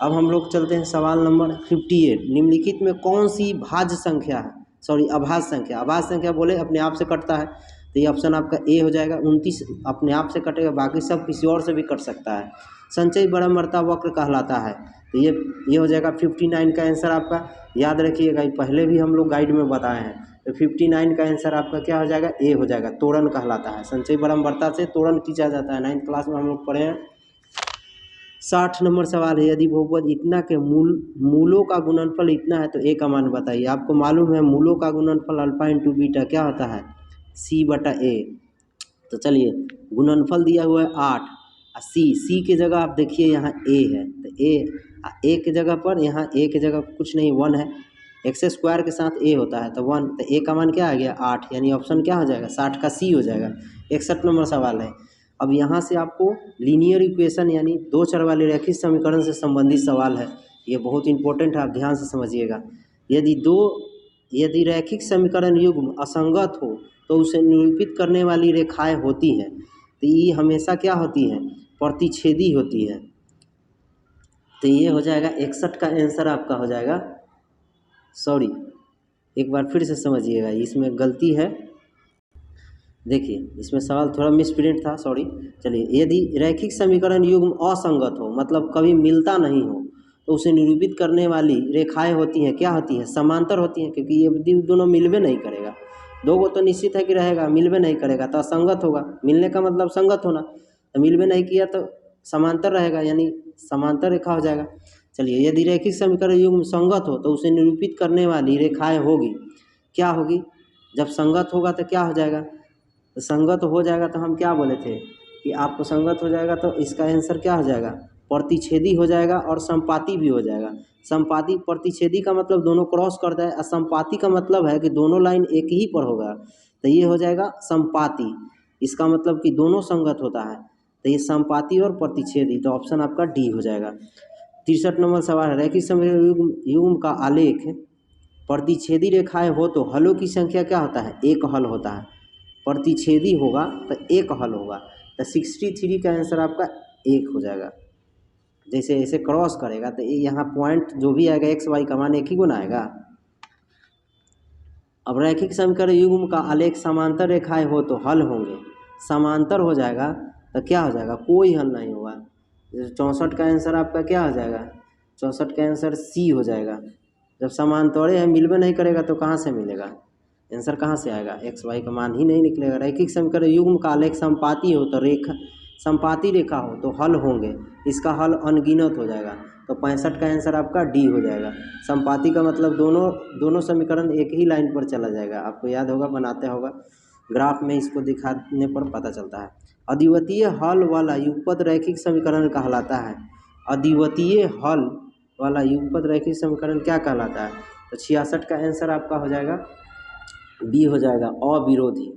अब हम लोग चलते हैं सवाल नंबर 58। निम्नलिखित में कौन सी भाज्य संख्या है, सॉरी अभाज्य संख्या, अभाज्य संख्या बोले अपने आप से कटता है, तो ये ऑप्शन आपका ए हो जाएगा। 29 अपने आप से कटेगा, बाकी सब किसी और से भी कट सकता है। संचयी विषमता वक्र कहलाता है, तो ये हो जाएगा 59 का आंसर आपका। याद रखिएगा, ये पहले भी हम लोग गाइड में बताए हैं। तो 59 का आंसर आपका क्या हो जाएगा, ए हो जाएगा। त्वरण कहलाता है, संचयी विषमता से त्वरण खींचा जाता है, 9th क्लास में हम लोग पढ़े हैं। 60 नंबर सवाल है, यदि बहुपद इतना के मूलों का गुणनफल इतना है तो ए का मान बताइए। आपको मालूम है मूलों का गुणनफल अल्फा इंटू बीटा क्या होता है, c/a। तो चलिए गुणनफल दिया हुआ है 8 और सी के जगह आप देखिए यहाँ ए है, तो ए के जगह पर, यहाँ ए के जगह कुछ नहीं 1 है, एक्स स्क्वायर के साथ ए होता है तो 1, तो ए का मान क्या आ गया 8, यानी ऑप्शन क्या हो जाएगा 60 का सी हो जाएगा। 61 नंबर सवाल है। अब यहाँ से आपको लीनियर इक्वेशन यानी दो चर वाले रैखिक समीकरण से संबंधित सवाल है, ये बहुत इंपॉर्टेंट है, आप ध्यान से समझिएगा। यदि रैखिक समीकरण युग्म असंगत हो तो उसे निरूपित करने वाली रेखाएं होती हैं, तो ये हमेशा क्या होती हैं, प्रतिच्छेदी होती है। तो ये हो जाएगा 61 का आंसर आपका हो जाएगा। सॉरी, एक बार फिर से समझिएगा, इसमें गलती है, देखिए इसमें सवाल थोड़ा मिसप्रिंट था, सॉरी। चलिए, यदि रैखिक समीकरण युग्म असंगत हो मतलब कभी मिलता नहीं हो तो उसे निरूपित करने वाली रेखाएं होती हैं, क्या होती हैं, समांतर होती हैं, क्योंकि ये दोनों मिलवे नहीं करेगा। दो को तो निश्चित है कि रहेगा, मिलवे नहीं करेगा तो असंगत होगा, मिलने का मतलब संगत होना, तो मिलवे नहीं किया तो समांतर रहेगा, यानी समांतर रेखा हो जाएगा। चलिए, यदि रैखिक समीकरण युग्म संगत हो तो उसे निरूपित करने वाली रेखाएं होगी, क्या होगी, जब संगत होगा तो क्या हो जाएगा, तो संगत हो जाएगा तो हम क्या बोले थे कि आपको संगत हो जाएगा तो इसका आंसर क्या हो जाएगा, प्रतिच्छेदी हो जाएगा और संपाती भी हो जाएगा। संपाती, प्रतिच्छेदी का मतलब दोनों क्रॉस करता है और संपाती का मतलब है कि दोनों लाइन एक ही पर होगा, तो ये हो जाएगा संपाती। इसका मतलब कि दोनों संगत होता है, तो ये संपाती और प्रतिच्छेदी, तो ऑप्शन आपका डी हो जाएगा। 63 नंबर सवाल है, रैखिक समीकरण युग्म का आलेख प्रतिच्छेदी रेखाएं हो तो हलों की संख्या क्या होता है, एक हल होता है। प्रतिच्छेदी होगा तो एक हल होगा, तो 63 का आंसर आपका 1 हो जाएगा। जैसे ऐसे क्रॉस करेगा तो यहाँ पॉइंट जो भी आएगा एक्स वाई का मान एक ही गुना आएगा। अब रैखिक समीकरण युग्म का आलेख समांतर रेखाएं हो तो हल होंगे, समांतर हो जाएगा तो क्या हो जाएगा, कोई हल नहीं होगा। 64 का आंसर आपका क्या हो जाएगा, 64 का आंसर सी हो जाएगा। जब समांतरे है, मिलवे नहीं करेगा तो कहाँ से मिलेगा, आंसर कहाँ से आएगा, एक्स वाई का मान ही नहीं निकलेगा। रैखिक समीकरण युग्म का आलेख संपाती हो तो रेखा, संपाती रेखा हो तो हल होंगे, इसका हल अनगिनत हो जाएगा, तो 65 का आंसर आपका डी हो जाएगा। संपाती का मतलब दोनों समीकरण एक ही लाइन पर चला जाएगा, आपको याद होगा, बनाते होगा ग्राफ में, इसको दिखाने पर पता चलता है। अद्वितीय हल वाला युगपद रैखिक समीकरण कहलाता है। अद्वितीय हल वाला युगपद रैखिक समीकरण क्या कहलाता है, तो 66 का आंसर आपका हो जाएगा बी हो जाएगा, अविरोधी।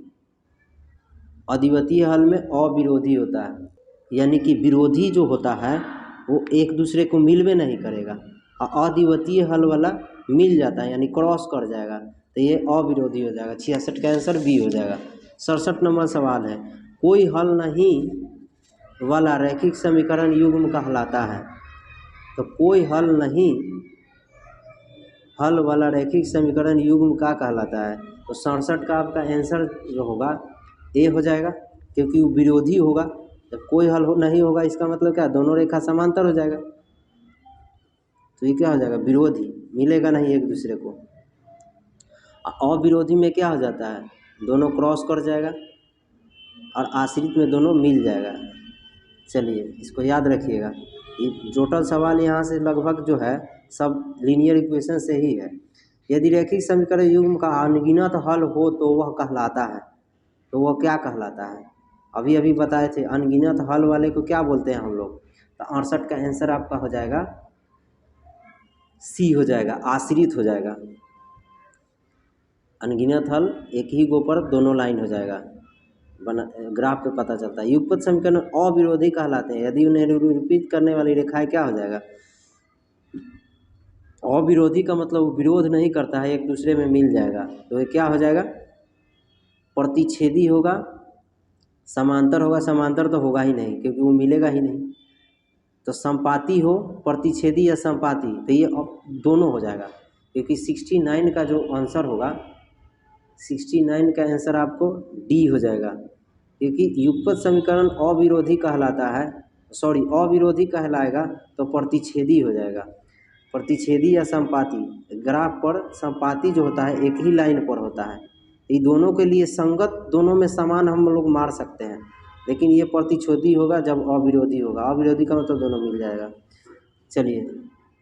अद्वितीय हल में अविरोधी होता है, यानी कि विरोधी जो होता है वो एक दूसरे को मिलवे नहीं करेगा, और अद्वितीय हल वाला मिल जाता है यानी क्रॉस कर जाएगा, तो ये अविरोधी हो जाएगा। 66 का आंसर बी हो जाएगा। 67 नंबर सवाल है, कोई हल नहीं वाला रैखिक समीकरण युग्म कहलाता है। तो कोई हल नहीं हल वाला रैखिक समीकरण युग्म का कहलाता है, तो 67 का आपका आंसर जो होगा ए हो जाएगा, क्योंकि वो विरोधी होगा। जब कोई हल नहीं होगा इसका मतलब क्या, दोनों रेखा समांतर हो जाएगा, तो ये क्या हो जाएगा, विरोधी, मिलेगा नहीं एक दूसरे को। अविरोधी में क्या हो जाता है, दोनों क्रॉस कर जाएगा और आश्रित में दोनों मिल जाएगा। चलिए इसको याद रखिएगा, ये टोटल सवाल यहाँ से लगभग जो है सब लीनियर इक्वेशन से ही है। यदि रैखिक समीकरण युग्म का अनगिनत हल हो तो वह कहलाता है, तो वह क्या कहलाता है, अभी अभी बताए थे, अनगिनत हल वाले को क्या बोलते हैं हम लोग। तो 68 का आंसर आपका हो जाएगा सी हो जाएगा, आश्रित हो जाएगा। अनगिनत हल एक ही गो पर दोनों लाइन हो जाएगा, बना ग्राफ पे पता चलता है। युगपत समीकरण अविरोधी कहलाते हैं, यदि उन्हें निरूपित करने वाली रेखाएं क्या हो जाएगा, अविरोधी का मतलब विरोध नहीं करता है, एक दूसरे में मिल जाएगा, तो ये क्या हो जाएगा, प्रतिच्छेदी होगा, समांतर होगा, समांतर तो होगा ही नहीं क्योंकि वो मिलेगा ही नहीं। तो संपाती हो, प्रतिच्छेदी या संपाती, तो ये दोनों हो जाएगा क्योंकि 69 का जो आंसर होगा, 69 का आंसर आपको डी हो जाएगा क्योंकि युगपत समीकरण अविरोधी कहलाता है, अविरोधी कहलाएगा तो प्रतिच्छेदी हो जाएगा। प्रतिच्छेदी या संपाती, ग्राफ पर संपाती जो होता है एक ही लाइन पर होता है, ये दोनों के लिए संगत, दोनों में समान हम लोग मार सकते हैं, लेकिन ये प्रतिच्छेदी होगा जब अविरोधी होगा। अविरोधी का मतलब दोनों मिल जाएगा। चलिए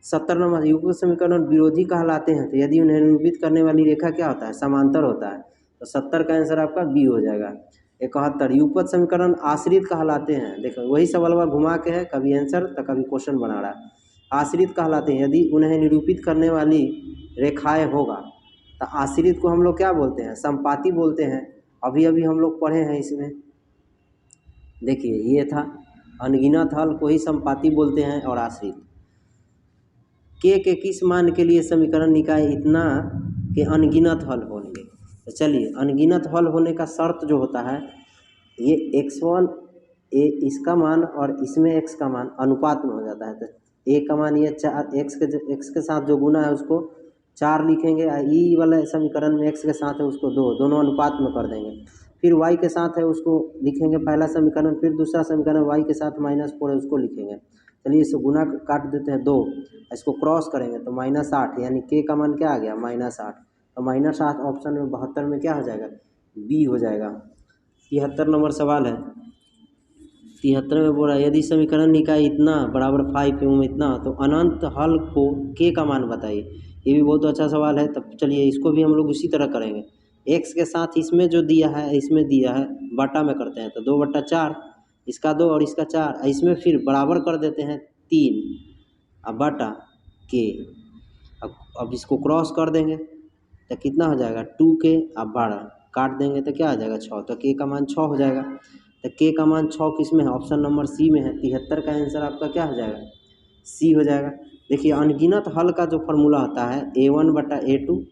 70 नंबर, युगपत समीकरण विरोधी कहलाते हैं तो यदि उन्हें निरूपित करने वाली रेखा क्या होता है, समांतर होता है, तो 70 का आंसर आपका बी हो जाएगा। 71, युगपत समीकरण आश्रित कहलाते हैं। देखो वही सवाल घुमा के है, कभी आंसर तो कभी क्वेश्चन बना रहा है। आश्रित कहलाते हैं यदि उन्हें निरूपित करने वाली रेखाएं होगा, तो आश्रित को हम लोग क्या बोलते हैं, संपाती बोलते हैं। अभी अभी हम लोग पढ़े हैं इसमें, देखिए ये था अनगिनत हल को ही संपाती बोलते हैं और आश्रित। के किस मान के लिए समीकरण निकाय इतना के अनगिनत हल होंगे। तो चलिए अनगिनत हल होने का शर्त जो होता है, ये x1 इसका मान और इसमें x का मान अनुपात में हो जाता है। तो a का मान ये 4, x के साथ जो गुना है उसको 4 लिखेंगे, ई वाला समीकरण में x के साथ है उसको 2, दोनों अनुपात में कर देंगे। फिर y के साथ है उसको लिखेंगे पहला समीकरण, फिर दूसरा समीकरण y के साथ -4 है उसको लिखेंगे। चलिए इसको गुना काट देते हैं 2, इसको क्रॉस करेंगे तो -8, यानी k का मान क्या आ गया, -8। तो -8 ऑप्शन में 72 में क्या हो जाएगा, बी हो जाएगा। 73 नंबर सवाल है। 73 में बोल रहा है यदि समीकरण निकाय इतना बराबर 5 एवं इतना, तो अनंत हल को के का मान बताइए। ये भी बहुत अच्छा सवाल है। तब चलिए इसको भी हम लोग उसी तरह करेंगे। x के साथ इसमें जो दिया है, इसमें दिया है, बटा में करते हैं तो 2/4, इसका 2 और इसका 4, इसमें फिर बराबर कर देते हैं 3 अब बटा के। अब इसको क्रॉस कर देंगे तो कितना हो जाएगा, 2k अब 12 काट देंगे तो क्या आ जाएगा, 6। तो k का मान 6 हो जाएगा। तो k का मान 6 किस में है, ऑप्शन नंबर सी में है। 73 का आंसर आपका क्या हो जाएगा, सी हो जाएगा। देखिए अनगिनत हल का जो फॉर्मूला होता है a1/a2,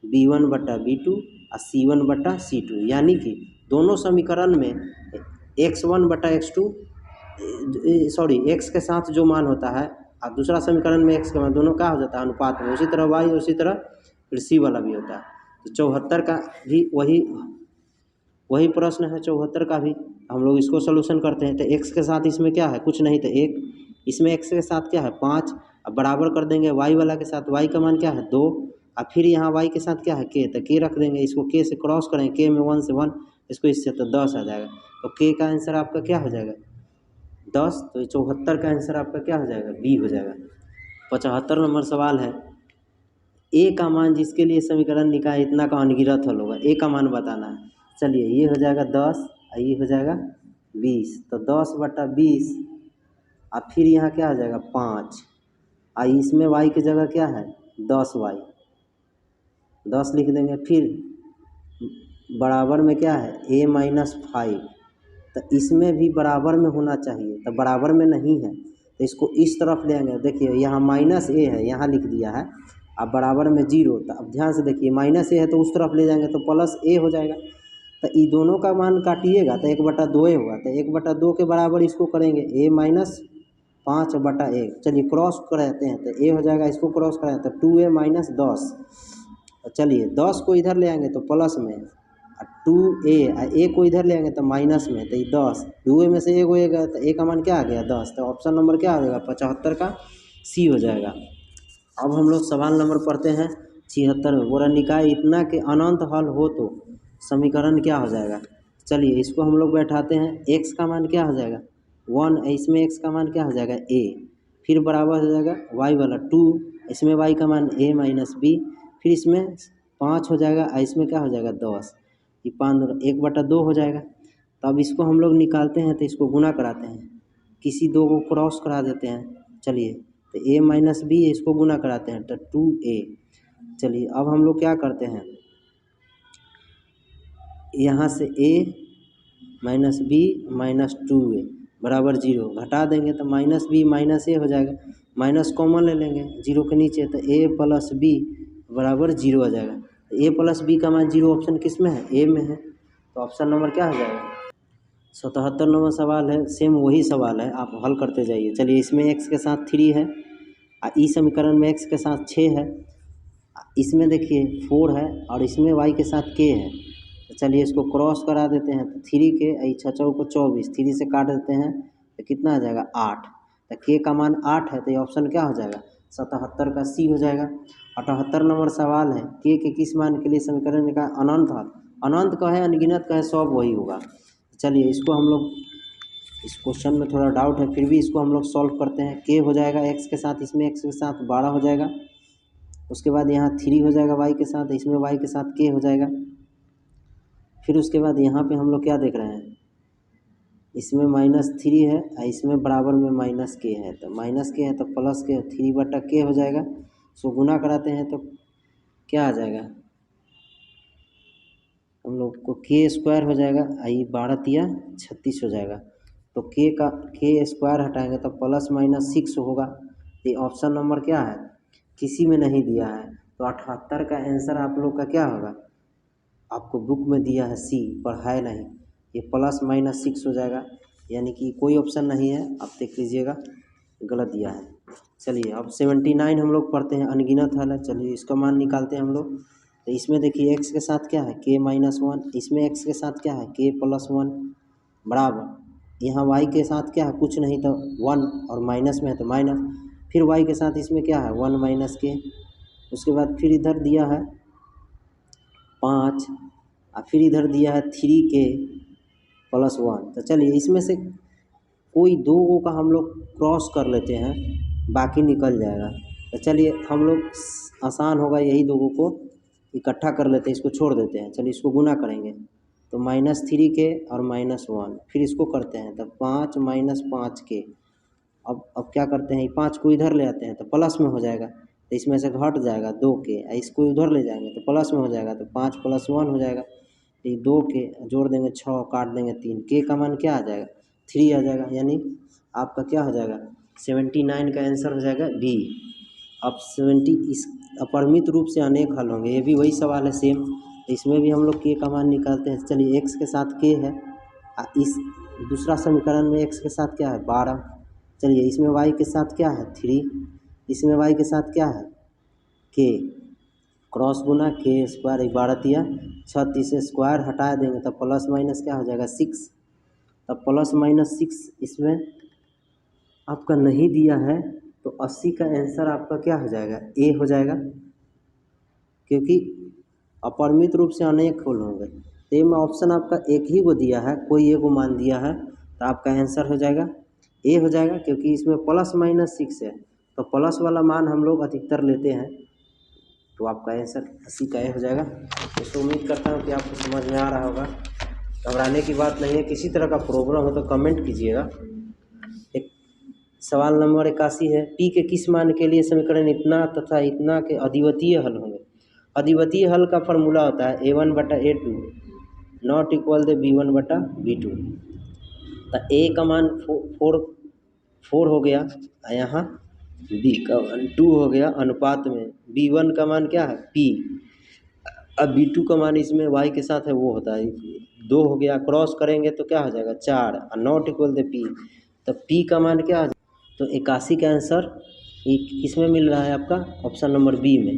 b1/b2 और c1/c2, यानी कि दोनों समीकरण में x1/x2 x के साथ जो मान होता है और दूसरा समीकरण में x का मान, दोनों क्या हो जाता है अनुपात में। उसी तरह y, उसी तरह फिर सी वाला भी होता है। तो 74 का भी वही प्रश्न है। 74 का भी हम लोग इसको सोल्यूशन करते हैं। तो x के साथ इसमें क्या है, कुछ नहीं, तो 1, इसमें x के साथ क्या है 5, अब बराबर कर देंगे y वाला के साथ, y का मान क्या है 2, और फिर यहाँ y के साथ क्या है k, तो k रख देंगे, इसको k से क्रॉस करेंगे, k में 1 से 1, इसको इससे तो 10 आ जाएगा। तो k का आंसर आपका क्या हो जाएगा, 10। तो 74 का आंसर आपका क्या हो जाएगा, बी हो जाएगा। 75 नंबर सवाल है, ए का मान जिसके लिए समीकरण निकाय इतना का अनगिनत हल होगा, ए का मान बताना है। चलिए ये हो जाएगा 10 और ये हो जाएगा 20, तो 10/20 और फिर यहाँ क्या हो जाएगा 5, और इसमें y की जगह क्या है 10y, 10 लिख देंगे। फिर बराबर में क्या है a-5, तो इसमें भी बराबर में होना चाहिए, तो बराबर में नहीं है तो इसको इस तरफ ले आएंगे। देखिए यहाँ -a है, यहाँ लिख दिया है, अब बराबर में 0, तो अब ध्यान से देखिए -a है तो उस तरफ ले जाएंगे तो +a हो जाएगा। तो ये दोनों का मान काटिएगा तो 1/2 होगा, तो 1/2 के बराबर इसको करेंगे a-5/1। चलिए क्रॉस कराते हैं तो a हो जाएगा, इसको क्रॉस कराएं तो 2a - 10। चलिए 10 को इधर ले आएंगे तो प्लस में, 2a, a को इधर ले आएंगे तो माइनस में, तो ये 10, 2a में से 1 होएगा तो a का मान क्या आ गया 10। तो ऑप्शन नंबर क्या आ जाएगा 75 का सी हो जाएगा। अब हम लोग सवाल नंबर पढ़ते हैं 76 में। बोरा निकाय इतना के अनंत हल हो तो समीकरण क्या हो जाएगा। चलिए इसको हम लोग बैठाते हैं, x का मान क्या हो जाएगा 1, इसमें x का मान क्या हो जाएगा a, फिर बराबर हो जाएगा y वाला 2, इसमें y का मान a - b, फिर इसमें 5 हो जाएगा और इसमें क्या हो जाएगा 10, ये 1/2 हो जाएगा। तो अब इसको हम लोग निकालते हैं तो इसको गुना कराते हैं, किसी दो को क्रॉस करा देते हैं। चलिए तो a - b इसको गुना कराते हैं तो 2a। चलिए अब हम लोग क्या करते हैं, यहाँ से a - b - 2a बराबर 0 घटा देंगे तो -b - a हो जाएगा, माइनस कॉमन ले लेंगे 0 के नीचे, तो a + b बराबर 0 आ जाएगा। a + b का मान 0 ऑप्शन किस में है, ए में है। तो ऑप्शन नंबर क्या हो जाएगा? 77 नंबर सवाल है, सेम वही सवाल है, आप हल करते जाइए। चलिए इसमें x के साथ 3 है, इस समीकरण में x के साथ 6 है, इसमें देखिए 4 है और इसमें y के साथ k है। तो चलिए इसको क्रॉस करा देते हैं, तो 3 के 6 चौको 24, 3 से काट देते हैं तो कितना आ जाएगा 8। तो k का मान 8 है, तो ये ऑप्शन क्या हो जाएगा? 77 का C हो जाएगा। 78 नंबर सवाल है, k के किस मान के लिए समीकरण का अनंत है? अनंत का है, अनगिनत का है, सब वही होगा। चलिए इसको हम लोग, इस क्वेश्चन में थोड़ा डाउट है, फिर भी इसको हम लोग सॉल्व करते हैं। k हो जाएगा x के साथ, इसमें x के साथ 12 हो जाएगा। उसके बाद यहाँ 3 हो जाएगा y के साथ, इसमें y के साथ k हो जाएगा। फिर उसके बाद यहाँ पे हम लोग क्या देख रहे हैं, इसमें -3 है, इसमें बराबर में -k है, तो -k है तो प्लस के 3/k हो जाएगा। सो गुना कराते हैं तो क्या आ जाएगा, हम लोग को k² हो जाएगा, 12 तिया 36 हो जाएगा। तो k स्क्वायर हटाएंगे तो ±6 होगा। ये ऑप्शन नंबर क्या है? किसी में नहीं दिया है। तो 78 का आंसर आप लोग का क्या होगा? आपको बुक में दिया है C, पर है नहीं, ये ±6 हो जाएगा, यानी कि कोई ऑप्शन नहीं है। आप देख लीजिएगा, गलत दिया है। चलिए अब 79 हम लोग पढ़ते हैं, अनगिनत हल है। चलिए इसका मान निकालते हैं हम लोग। तो इसमें देखिए x के साथ क्या है, k-1, इसमें x के साथ क्या है, k+1 बराबर, यहाँ y के साथ क्या है, कुछ नहीं तो 1, और माइनस में है तो माइनस, फिर y के साथ इसमें क्या है 1 - k, उसके बाद फिर इधर दिया है 5 और फिर इधर दिया है 3k+1। तो चलिए इसमें से कोई दो का हम लोग क्रॉस कर लेते हैं, बाकी निकल जाएगा। तो चलिए हम लोग आसान होगा, यही दो को इकट्ठा कर लेते हैं, इसको छोड़ देते हैं। चलिए इसको गुना करेंगे तो -3k और -1, फिर इसको करते हैं तो 5 - 5k। अब क्या करते हैं, 5 को इधर ले आते हैं तो प्लस में हो जाएगा, तो इसमें से घट जाएगा 2k, इसको उधर ले जाएंगे तो प्लस में हो जाएगा, तो 5 + 1 हो जाएगा। तो ये 2k जोड़ देंगे 6, काट देंगे 3, k का मान क्या आ जाएगा 3 आ जाएगा, यानी आपका क्या हो जाएगा 79 का आंसर हो जाएगा B। अब 70 इस अपरिमित रूप से अनेक हल होंगे, ये भी वही सवाल है सेम, इसमें भी हम लोग k का मान निकालते हैं। चलिए x के साथ k है, इस दूसरा समीकरण में x के साथ क्या है 12। चलिए इसमें y के साथ क्या है 3, इसमें y के साथ क्या है k, क्रॉस गुना k² 12 तिया 36 स्क्वायर हटा देंगे तो प्लस माइनस क्या हो जाएगा 6। तब ±6 इसमें आपका नहीं दिया है, तो 80 का आंसर आपका क्या हो जाएगा A हो जाएगा, क्योंकि अपरिमित रूप से अनेक होल होंगे। तो ये में ऑप्शन आपका एक ही को दिया है, कोई एक को मान दिया है, तो आपका आंसर हो जाएगा A हो जाएगा, क्योंकि इसमें ±6 है, तो प्लस वाला मान हम लोग अधिकतर लेते हैं, तो आपका आंसर 80 का A हो जाएगा। तो उम्मीद करता हूँ कि आपको समझ में आ रहा होगा, घबराने की बात नहीं है। किसी तरह का प्रॉब्लम हो तो कमेंट कीजिएगा। एक सवाल नंबर 81 है, P के किस मान के लिए समीकरण इतना तथा इतना के अधिवतीय हल होंगे? अधिवतीय हल का फॉर्मूला होता है A1/A2 not equal the B1/B2। तो A का मान 4 हो गया, यहाँ B का मान 2 हो गया, अनुपात में B1 का मान क्या है P, अब B2 का मान इसमें y के साथ है वो होता है 2 हो गया, क्रॉस करेंगे तो क्या हो जाएगा 4, और नॉट इक्वल द P, तो P का मान क्या हो जाएगा, तो 81 का आंसर किसमें मिल रहा है आपका ऑप्शन नंबर B में।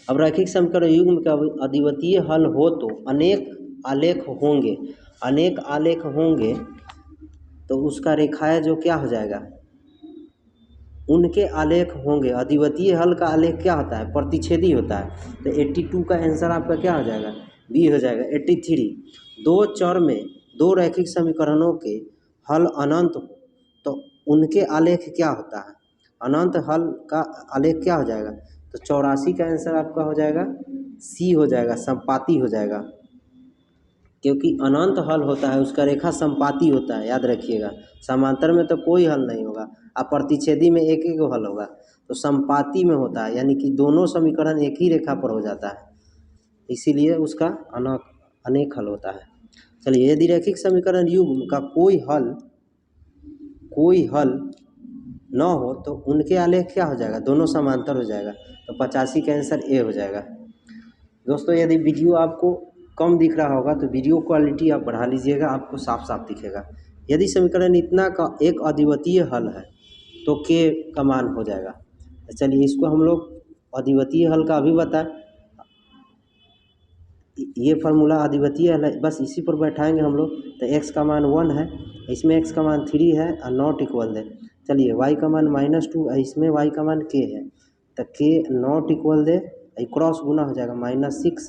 अब रैखिक समीकरण युग्म का अद्वितीय हल हो तो अनेक आलेख होंगे, अनेक आलेख होंगे तो उसका रेखाएं जो क्या हो जाएगा, उनके आलेख होंगे। अद्वितीय हल का आलेख क्या होता है, प्रतिच्छेदी होता है। तो 82 का आंसर आपका क्या हो जाएगा B हो जाएगा। 83, दो चर में दो रैखिक समीकरणों के हल अनंत हो तो उनके आलेख क्या होता है, अनंत हल का आलेख क्या हो जाएगा, तो 84 का आंसर आपका हो जाएगा C हो जाएगा, संपाती हो जाएगा, क्योंकि अनंत हल होता है उसका रेखा संपाती होता है, याद रखिएगा। समांतर में तो कोई हल नहीं होगा, और प्रतिच्छेदी में एक एक हल होगा, तो संपाती में होता है, यानी कि दोनों समीकरण एक ही रेखा पर हो जाता है, इसीलिए उसका अनेक हल होता है। चलिए यदि रैखिक समीकरण युग्म का कोई हल न हो तो उनके आलेख क्या हो जाएगा, दोनों समांतर हो जाएगा, तो 85 का आंसर A हो जाएगा। दोस्तों यदि वीडियो आपको कम दिख रहा होगा तो वीडियो क्वालिटी आप बढ़ा लीजिएगा, आपको साफ साफ दिखेगा। यदि समीकरण इतना का एक अद्वितीय हल है तो के का मान हो जाएगा। तो चलिए इसको हम लोग अद्वितीय हल का अभी बताएं। ये फार्मूला अद्वितीय हल है, बस इसी पर बैठाएंगे हम लोग। तो x का मान 1 है, इसमें x का मान 3 है और नॉट इक्वल है। चलिए y का मान -2 है, इसमें y का मान k है। तो k not equal the, cross गुना हो जाएगा -6।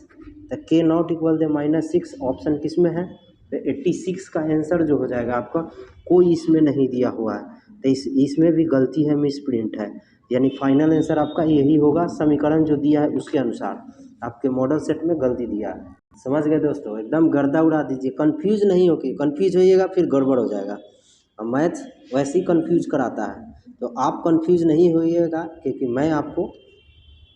तो k not equal the -6 option किस में है? तो 86 का आंसर जो हो जाएगा आपका, कोई इसमें नहीं दिया हुआ है। तो इसमें भी गलती है, मिस प्रिंट है, यानी फाइनल आंसर आपका यही होगा। समीकरण जो दिया है उसके अनुसार आपके मॉडल सेट में गलती दिया है। समझ गए दोस्तों? एकदम गर्दा उड़ा दीजिए, कंफ्यूज नहीं होके, कंफ्यूज होइएगा फिर गड़बड़ हो जाएगा। और मैथ वैसे ही कंफ्यूज कराता है, तो आप कंफ्यूज नहीं होइएगा क्योंकि मैं आपको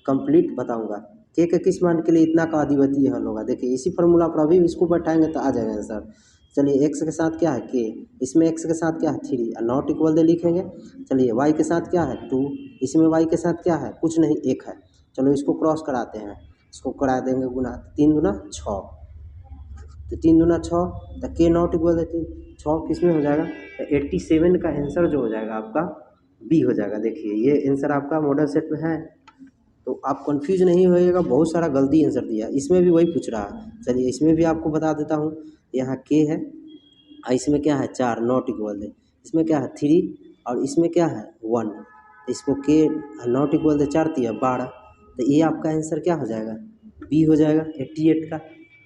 कंप्लीट बताऊंगा के किस मान के लिए इतना का अद्वितीय हल होगा। देखिए इसी फार्मूला पर अभी इसको बैठाएंगे तो आ जाएगा आंसर। चलिए x के साथ क्या है k, इसमें x के साथ क्या है 3 और नॉट इक्वल दे लिखेंगे। चलिए y के साथ क्या है 2, इसमें y के साथ क्या है कुछ नहीं 1 है। चलो इसको क्रॉस कराते हैं, इसको करा देंगे गुना, 3 दूना 6, तो 3 दूना 6, तो k नॉट इक्वल है 6 किस में हो जाएगा? तो 87 का आंसर जो हो जाएगा आपका बी हो जाएगा। देखिए ये आंसर आपका मॉडल सेट में है, तो आप कंफ्यूज नहीं होइएगा। बहुत सारा गलती आंसर दिया, इसमें भी वही पूछ रहा है। चलिए इसमें भी आपको बता देता हूँ। यहाँ के है और इसमें क्या है 4 नॉट इक्वल है, इसमें क्या है 3 और इसमें क्या है 1। इसको के नॉट इक्वल है 4 3 12, तो ये आपका आंसर क्या हो जाएगा? बी हो जाएगा 88 का।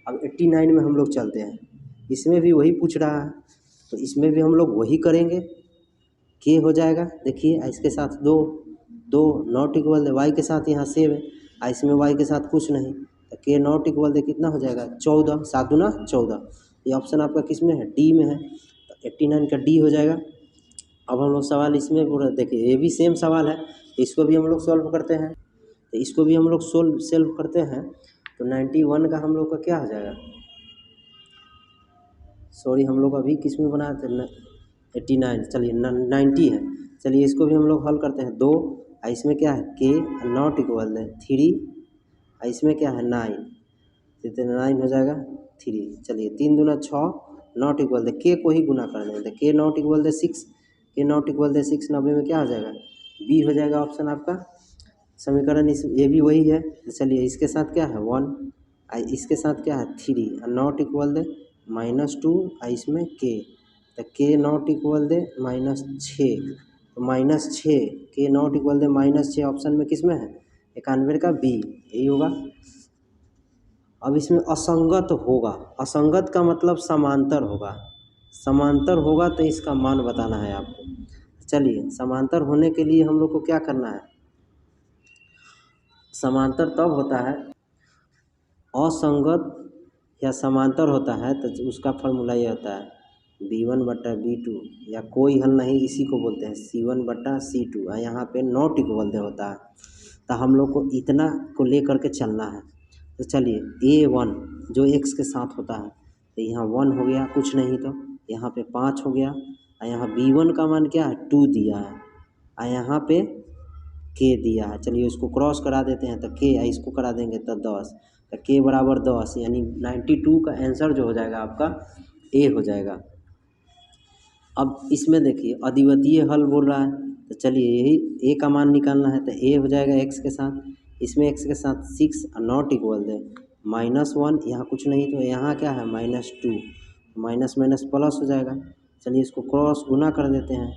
अब 89 में हम लोग चलते हैं, इसमें भी वही पूछ रहा है, तो इसमें भी हम लोग वही करेंगे। के हो जाएगा, देखिए इसके साथ 2 नॉट इक्वल है, वाई के साथ यहाँ सेव है और इसमें वाई के साथ कुछ नहीं, तो के नॉट इक्वल है कितना हो जाएगा 14, 7 दूना 14। ये ऑप्शन आपका किस में है? डी में है, तो 89 का डी हो जाएगा। अब हम लोग सवाल इसमें पूरा देखिए, ये भी सेम सवाल है, इसको भी हम लोग सॉल्व करते हैं। तो इसको भी हम लोग सेल्व करते हैं, तो 91 का हम लोग का क्या हो जाएगा? सॉरी हम लोग अभी किस में बनाए थे 89, चलिए 90 है। चलिए इसको भी हम लोग हल करते हैं। 2 और इसमें क्या है के नॉट इक्वल है 3 और इसमें क्या है 9, तो 9 हो जाएगा 3। चलिए 3 दूना 6 नॉट इक्वल है, के को ही गुना कर देंगे, के नॉट इक्वल है 6, के नॉट इक्वल है 6, 90 में क्या हो जाएगा? बी हो जाएगा ऑप्शन आपका। समीकरण ये भी वही है। तो चलिए इसके साथ क्या है 1 और इसके साथ क्या है 3 और नॉट इक्वल है -2 और इसमें के, तो के नॉट इक्वल दे -6, तो -6 के नॉट इक्वल दे -6 ऑप्शन में किस में है? 91 का बी, यही होगा। अब इसमें असंगत होगा, असंगत का मतलब समांतर होगा, समांतर होगा तो इसका मान बताना है आपको। चलिए समांतर होने के लिए हम लोग को क्या करना है? समांतर तब होता है, असंगत या समांतर होता है तो उसका फॉर्मूला ये होता है B1/B2, या कोई हल नहीं इसी को बोलते हैं C1/C2, और यहाँ पे नॉट इक्वल दे होता है। तो हम लोग को इतना को लेकर के चलना है। तो चलिए A1 जो x के साथ होता है, तो यहाँ 1 हो गया, कुछ नहीं तो यहाँ पे 5 हो गया, और यहाँ B1 का मान क्या है 2 दिया है, और यहाँ पे k दिया है। चलिए इसको क्रॉस करा देते हैं, तो k इसको करा देंगे तो 10, तो k बराबर 10, यानी 92 का आंसर जो हो जाएगा आपका ए हो जाएगा। अब इसमें देखिए अद्वितीय हल बोल रहा है, तो चलिए यही ए का मान निकालना है, तो ए हो जाएगा x के साथ, इसमें x के साथ 6 नॉट इक्वल है -1, यहाँ कुछ नहीं तो यहाँ क्या है -2, माइनस माइनस प्लस हो जाएगा। चलिए इसको क्रॉस गुना कर देते हैं,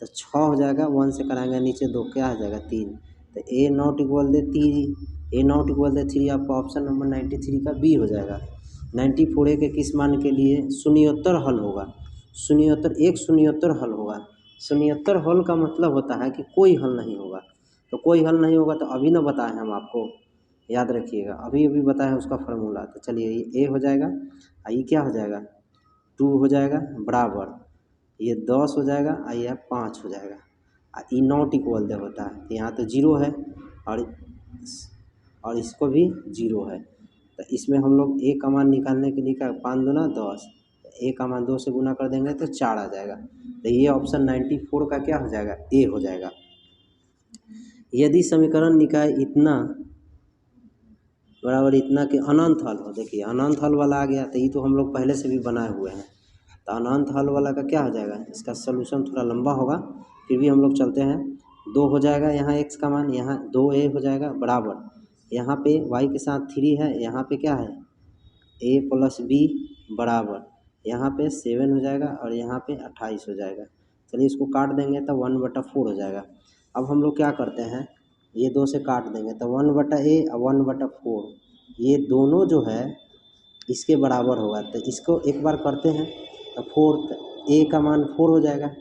तो 6 हो जाएगा, 1 से कराएंगे नीचे 2 क्या हो जाएगा 3, तो a not equal the 3, a not equal the 3, आपका ऑप्शन नंबर 93 का बी हो जाएगा। 94 के किस मान के लिए शून्योत्तर हल होगा? शून्योत्तर हल होगा। शून्योत्तर हल का मतलब होता है कि कोई हल नहीं होगा, तो कोई हल नहीं होगा तो अभी ना बताए हम आपको, याद रखिएगा अभी अभी बताए उसका फार्मूला। तो चलिए ये ए हो जाएगा, ये क्या हो जाएगा 2 हो जाएगा बराबर, ये 10 हो जाएगा और यह 5 हो जाएगा, और ई नॉट इक्वल दे होता है, यहाँ तो 0 है और इसको भी 0 है। तो इसमें हम लोग ए का मान निकालने के लिए क्या 5 दूना 10, ए का मान 2 से गुना कर देंगे तो 4 आ जाएगा। तो ये ऑप्शन 94 का क्या हो जाएगा ए हो जाएगा। यदि समीकरण निकाय इतना बराबर इतना कि अनंत हल हो। देखिए अनंत हल वाला आ गया, तो ये तो हम लोग पहले से भी बनाए हुए हैं। तो अनंत हल वाला का क्या हो जाएगा, इसका सलूशन थोड़ा लंबा होगा, फिर भी हम लोग चलते हैं। 2 हो जाएगा यहाँ x का मान, यहाँ 2a हो जाएगा बराबर, यहाँ पे y के साथ 3 है, यहाँ पे क्या है a + b बराबर, यहाँ पे 7 हो जाएगा और यहाँ पे 28 हो जाएगा। चलिए इसको काट देंगे तो 1/4 हो जाएगा। अब हम लोग क्या करते हैं, ये 2 से काट देंगे तो 1/a और 1/4 ये दोनों जो है इसके बराबर होगा। तो इसको एक बार करते हैं तो 4, a का मान 4 हो जाएगा।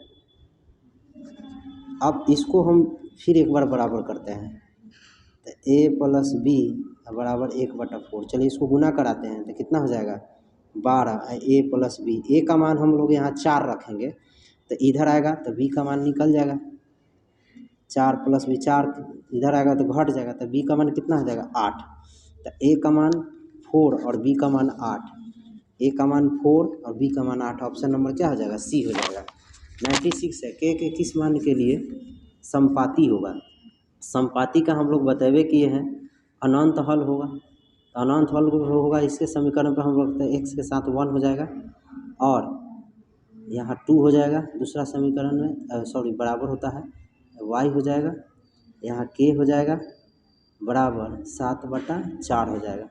अब इसको हम फिर एक बार बराबर करते हैं तो a + b बराबर 1/4। चलिए इसको गुना कराते हैं तो कितना हो जाएगा 12, a + b, a का मान हम लोग यहाँ 4 रखेंगे तो इधर आएगा तो b का मान निकल जाएगा, 4 + b 4 इधर आएगा तो घट जाएगा, तो b का मान कितना हो जाएगा 8। तो a का मान 4 और b का मान 8, a का मान 4 और b का मान 8, ऑप्शन नंबर क्या हो जाएगा सी हो जाएगा। 96 है के किस मान के लिए समपाती होगा। समपाती का हम लोग बतेबे किए हैं, अनंत हल होगा। तो अनंत हल होगा इसके समीकरण पर हम लोग रखते हैं x के साथ 1 हो जाएगा और यहाँ 2 हो जाएगा दूसरा समीकरण में, बराबर होता है y हो जाएगा, यहाँ k हो जाएगा बराबर 7/4 हो जाएगा।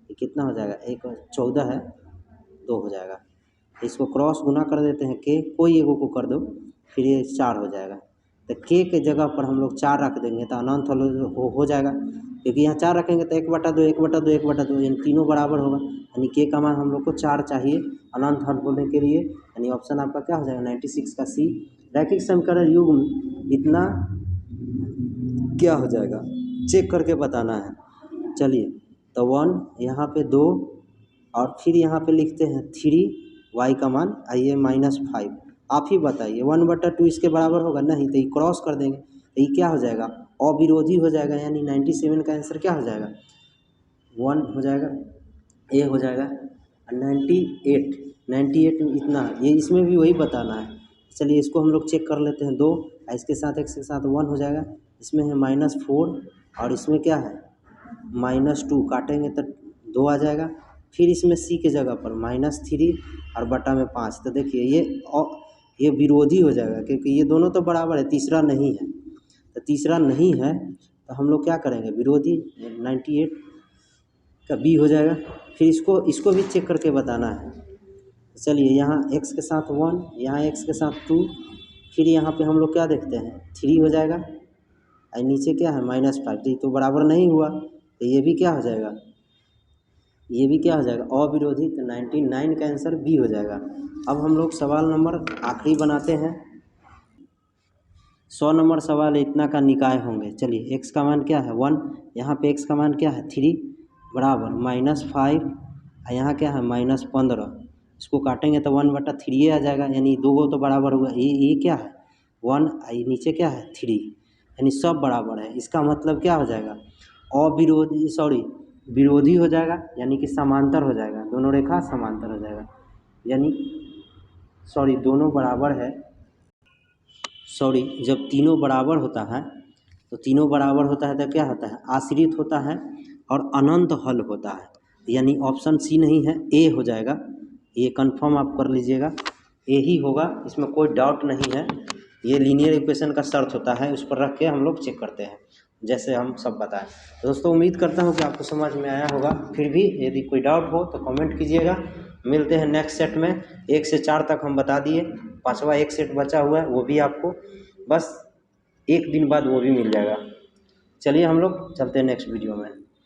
ये कितना हो जाएगा 14 है 2 हो जाएगा। इसको क्रॉस गुना कर देते हैं, k कोई एगो को कर दो फिर ये 4 हो जाएगा। तो k के जगह पर हम लोग 4 रख देंगे तो अनंत हल हो जाएगा, क्योंकि यहाँ 4 रखेंगे तो 1/2 1/2 1/2 यानी तीनों बराबर होगा, यानी k का मान हम लोग को 4 चाहिए अनंत हल होने के लिए, यानी ऑप्शन आपका क्या हो जाएगा 96 का सी। रैखिक समीकरण युग्म इतना क्या हो जाएगा चेक करके बताना है। चलिए तो 1 यहाँ पे 2 और फिर यहाँ पे लिखते हैं 3, y का मान आइए -5, आप ही बताइए 1/2 इसके बराबर होगा नहीं, तो ये क्रॉस कर देंगे तो ये क्या हो जाएगा अविरोधी हो जाएगा, यानी 97 का आंसर क्या हो जाएगा 1 हो जाएगा, ए हो जाएगा। 98 इतना ये इसमें भी वही बताना है। चलिए इसको हम लोग चेक कर लेते हैं, 2 इसके साथ x के साथ 1 हो जाएगा, इसमें है -4 और इसमें क्या है -2, काटेंगे तो 2 आ जाएगा। फिर इसमें c के जगह पर -3 और बटा में 5, तो देखिए ये विरोधी हो जाएगा क्योंकि ये दोनों तो बराबर है, तीसरा नहीं है। तो तीसरा नहीं है तो हम लोग क्या करेंगे विरोधी 98 का बी हो जाएगा। फिर इसको भी चेक करके बताना है। चलिए यहाँ x के साथ 1, यहाँ x के साथ 2, फिर यहाँ पे हम लोग क्या देखते हैं 3 हो जाएगा और नीचे क्या है -5, तो बराबर नहीं हुआ तो ये भी क्या हो जाएगा, ये भी क्या हो जाएगा अविरोधी। तो 99 का आंसर बी हो जाएगा। अब हम लोग सवाल नंबर आखिरी बनाते हैं। 100 नंबर सवाल इतना का निकाय होंगे। चलिए x का मान क्या है 1, यहाँ पे x का मान क्या है 3 बराबर -5 और यहाँ क्या है -15, इसको काटेंगे तो 1/3 आ जाएगा, यानी 2 तो बराबर हुआ, ये क्या है 1 ये नीचे क्या है 3, यानी सब बराबर है। इसका मतलब क्या हो जाएगा अविरोधी विरोधी हो जाएगा, यानी कि समांतर हो जाएगा, दोनों रेखा समांतर हो जाएगा, यानी दोनों बराबर है। जब तीनों बराबर होता है तो तीनों बराबर होता है तो क्या होता है आश्रित होता है और अनंत हल होता है, यानी ऑप्शन सी नहीं है ए हो जाएगा। ये कंफर्म आप कर लीजिएगा, ए ही होगा, इसमें कोई डाउट नहीं है। ये लीनियर इक्वेशन का शर्त होता है, उस पर रख के हम लोग चेक करते हैं जैसे हम सब बताएं। दोस्तों उम्मीद करता हूँ कि आपको समझ में आया होगा, फिर भी यदि कोई डाउट हो तो कमेंट कीजिएगा। मिलते हैं नेक्स्ट सेट में, 1 से 4 तक हम बता दिए, 5वां एक सेट बचा हुआ है वो भी आपको बस 1 दिन बाद वो भी मिल जाएगा। चलिए हम लोग चलते हैं नेक्स्ट वीडियो में।